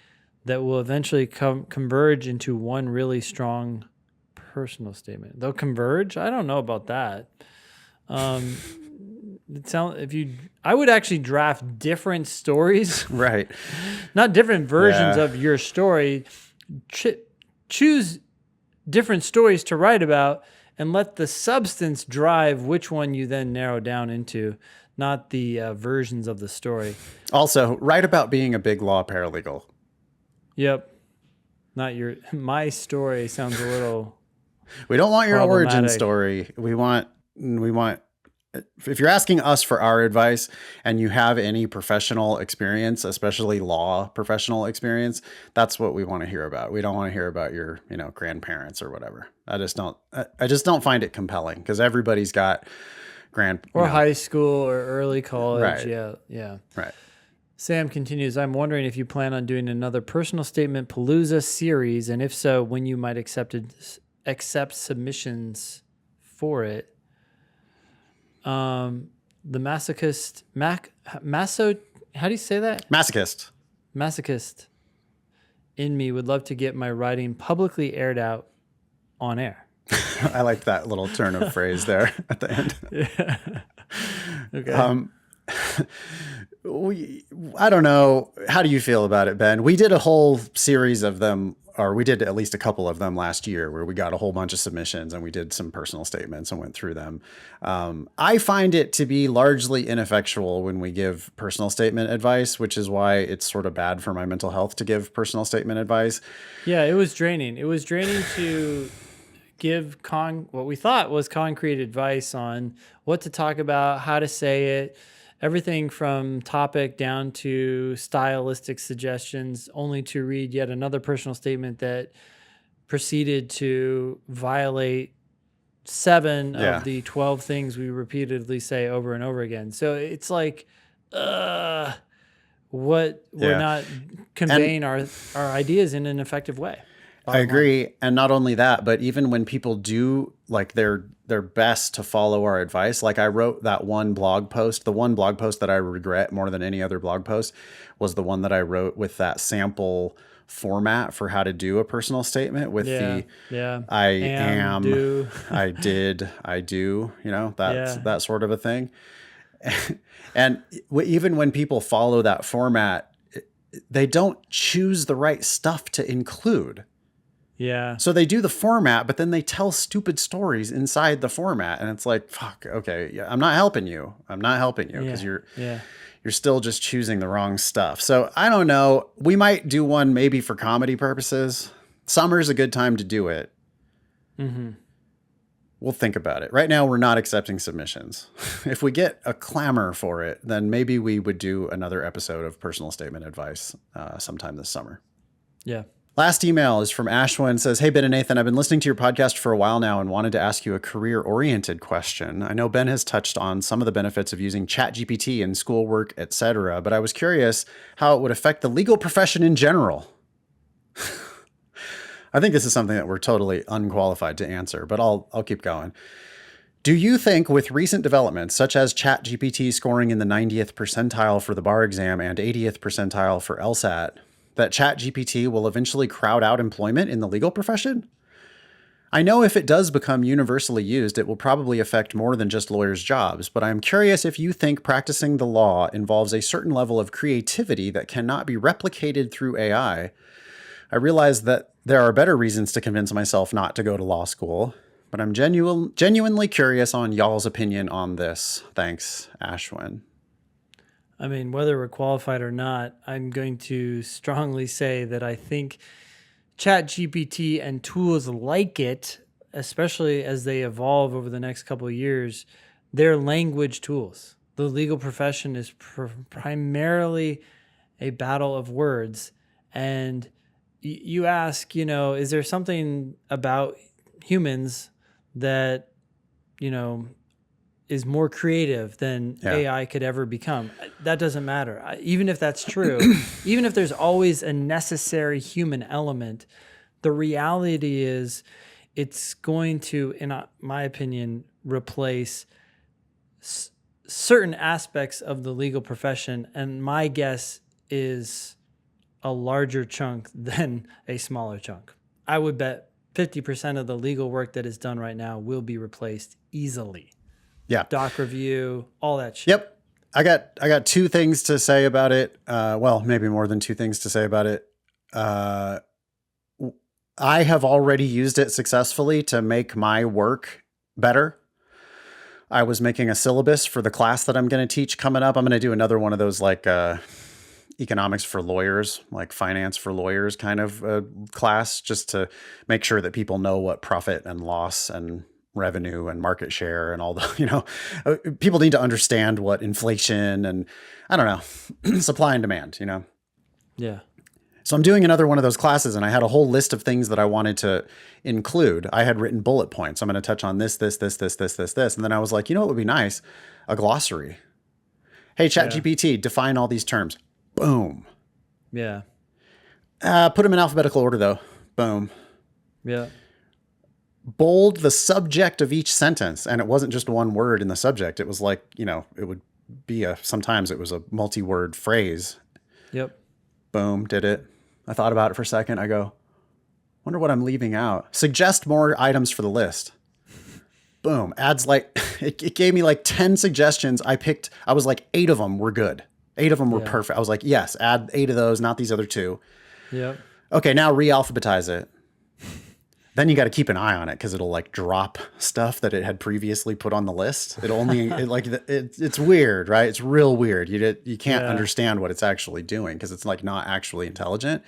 that will eventually converge into one really strong personal statement. They'll converge? I don't know about that. I would actually draft different stories, Right. not different versions Yeah. of your story. Choose different stories to write about and let the substance drive which one you then narrow down into, not the versions of the story. Also, write about being a big law paralegal. Yep. Not my story sounds a little We don't want your origin problematic. story. We want, if you're asking us for our advice and you have any professional experience, especially law professional experience, that's what we want to hear about. We don't want to hear about your, grandparents or whatever. I just don't find it compelling because everybody's got high school or early college. Right. Yeah. Right. Sam continues, I'm wondering if you plan on doing another personal statement Palooza series, and if so, when you might accept submissions for it. The masochist, how do you say that? Masochist in me would love to get my writing publicly aired out on air. I like that little turn of phrase there at the end. Yeah. Okay. I don't know. How do you feel about it, Ben? We did a whole series of them, or we did at least a couple of them last year where we got a whole bunch of submissions and we did some personal statements and went through them. I find it to be largely ineffectual when we give personal statement advice, which is why it's sort of bad for my mental health to give personal statement advice. Yeah, it was draining. It was draining to give what we thought was concrete advice on what to talk about, how to say it, everything from topic down to stylistic suggestions, only to read yet another personal statement that proceeded to violate 7 of the 12 things we repeatedly say over and over again. So it's like, we're not conveying our ideas in an effective way. I agree. And not only that, but even when people do like their best to follow our advice, like I wrote that one blog post, the one blog post that I regret more than any other blog post was the one that I wrote with that sample format for how to do a personal statement with I am, do. I did, I do, that sort of a thing. And even when people follow that format, they don't choose the right stuff to include. Yeah. So they do the format, but then they tell stupid stories inside the format. And it's like, fuck, okay, yeah, I'm not helping you because you're still just choosing the wrong stuff. So I don't know. We might do one maybe for comedy purposes. Summer's a good time to do it. Mm-hmm. We'll think about it. Right now, we're not accepting submissions. If we get a clamor for it, then maybe we would do another episode of personal statement advice sometime this summer. Yeah. Last email is from Ashwin. Says, hey, Ben and Nathan, I've been listening to your podcast for a while now and wanted to ask you a career-oriented question. I know Ben has touched on some of the benefits of using ChatGPT in schoolwork, etc., but I was curious how it would affect the legal profession in general. I think this is something that we're totally unqualified to answer, but I'll keep going. Do you think with recent developments, such as ChatGPT scoring in the 90th percentile for the bar exam and 80th percentile for LSAT, that ChatGPT will eventually crowd out employment in the legal profession? I know if it does become universally used, it will probably affect more than just lawyers' jobs, but I'm curious if you think practicing the law involves a certain level of creativity that cannot be replicated through AI. I realize that there are better reasons to convince myself not to go to law school, but I'm genuinely curious on y'all's opinion on this. Thanks, Ashwin. I mean, whether we're qualified or not, I'm going to strongly say that I think ChatGPT and tools like it, especially as they evolve over the next couple of years, they're language tools. The legal profession is primarily a battle of words. And you ask, is there something about humans that, is more creative than AI could ever become? That doesn't matter. Even if that's true, even if there's always a necessary human element, the reality is it's going to, in my opinion, replace certain aspects of the legal profession. And my guess is a larger chunk than a smaller chunk. I would bet 50% of the legal work that is done right now will be replaced easily. Yeah. Doc review, all that shit. Yep. I got two things to say about it. Well, maybe more than two things to say about it. I have already used it successfully to make my work better. I was making a syllabus for the class that I'm going to teach coming up. I'm going to do another one of those like economics for lawyers, like finance for lawyers kind of class, just to make sure that people know what profit and loss and revenue and market share and all the, people need to understand what inflation and I don't know, supply and demand, Yeah. So I'm doing another one of those classes and I had a whole list of things that I wanted to include. I had written bullet points. I'm going to touch on this. And then I was like, what would be nice? A glossary. Hey, ChatGPT, define all these terms. Boom. Yeah. Put them in alphabetical order though. Boom. Yeah. Bold the subject of each sentence. And it wasn't just one word in the subject. It was like, it would be sometimes it was a multi-word phrase. Yep. Boom, did it. I thought about it for a second. I go, wonder what I'm leaving out. Suggest more items for the list. Boom. Adds like, it gave me like 10 suggestions. I was like, 8 of them were good. 8 of them were perfect. I was like, yes, add 8 of those, not these other 2. Yep. Okay, now re-alphabetize it. Then you got to keep an eye on it because it'll like drop stuff that it had previously put on the list. It's weird, right? It's real weird. You can't understand what it's actually doing because it's like not actually intelligent.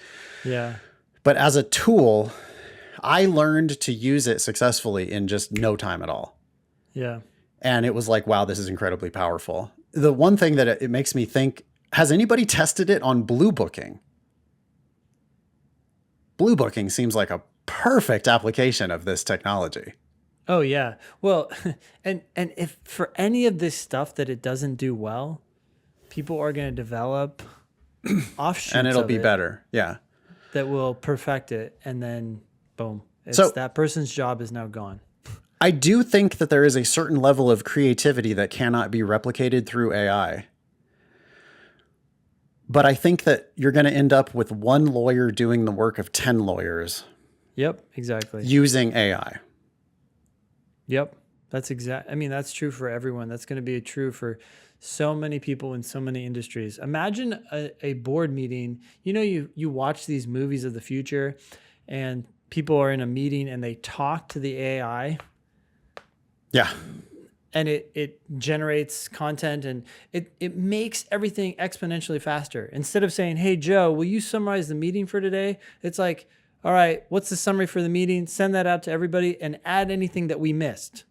Yeah. But as a tool, I learned to use it successfully in just no time at all. Yeah. And it was like, wow, this is incredibly powerful. The one thing that it makes me think, has anybody tested it on Blue Booking? Blue Booking seems like a perfect application of this technology. Oh yeah. Well, and if for any of this stuff that it doesn't do well, people are going to develop offshoots and it'll of be it better. Yeah. that will perfect it. And then boom, So that person's job is now gone. I do think that there is a certain level of creativity that cannot be replicated through AI. But I think that you're going to end up with one lawyer doing the work of 10 lawyers. Yep, exactly. Using AI. Yep. I mean, that's true for everyone. That's going to be true for so many people in so many industries. Imagine a board meeting. You watch these movies of the future and people are in a meeting and they talk to the AI. Yeah. And it generates content and it makes everything exponentially faster. Instead of saying, hey, Joe, will you summarize the meeting for today? It's like, all right, what's the summary for the meeting? Send that out to everybody and add anything that we missed.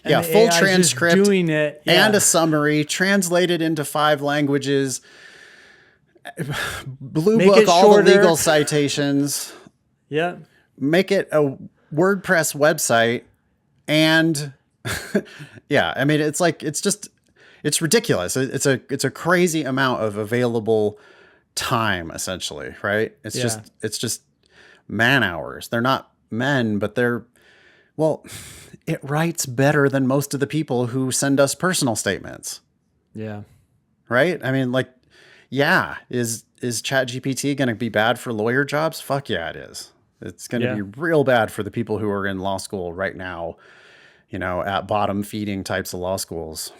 Yeah, full transcript doing it. Yeah. And a summary translated into 5 languages. Blue Book all the legal citations. Yeah. Make it a WordPress website. And yeah, I mean, it's ridiculous. It's a crazy amount of available time, essentially, right? It's just man hours. They're not men, but it writes better than most of the people who send us personal statements. Yeah. Right? I mean, is ChatGPT going to be bad for lawyer jobs? Fuck yeah, it is. It's going to be real bad for the people who are in law school right now, at bottom feeding types of law schools.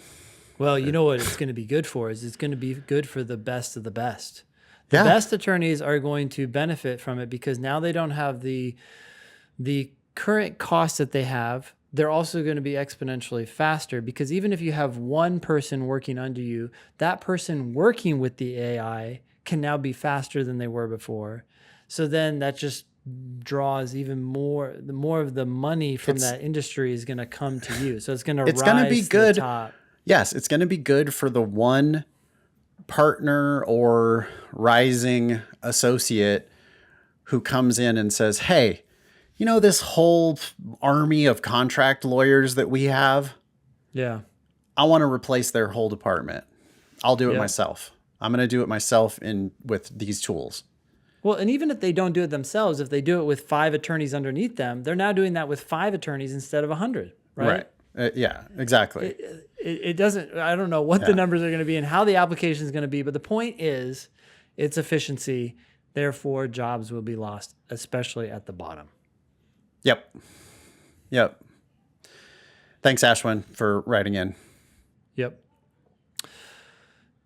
Well, you know what it's going to be good for is it's going to be good for the best of the best. The best attorneys are going to benefit from it because now they don't have the current costs that they have. They're also going to be exponentially faster because even if you have one person working under you, that person working with the AI can now be faster than they were before. So then that just draws even more of the money from that industry is going to come to you. So it's going to rise to the top. Yes, it's going to be good for the one partner or rising associate who comes in and says, hey, this whole army of contract lawyers that we have, I want to replace their whole department. I'll do it myself. I'm going to do it myself with these tools. Well, and even if they don't do it themselves, if they do it with 5 attorneys underneath them, they're now doing that with 5 attorneys instead of 100, right? Yeah, exactly. It doesn't, I don't know what the numbers are going to be and how the application is going to be, but the point is it's efficiency. Therefore, jobs will be lost, especially at the bottom. Yep. Thanks, Ashwin, for writing in. Yep.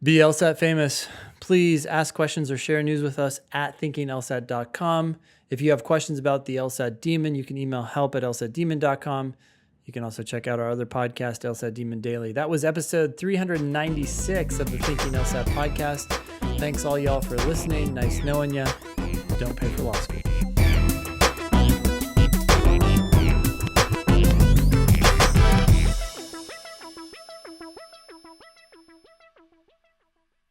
Be LSAT famous. Please ask questions or share news with us at thinkinglsat.com. If you have questions about the LSAT Demon, you can email help@lsatdemon.com. You can also check out our other podcast, LSAT Demon Daily. That was episode 396 of the Thinking LSAT podcast. Thanks all y'all for listening. Nice knowing ya. Don't pay for law school.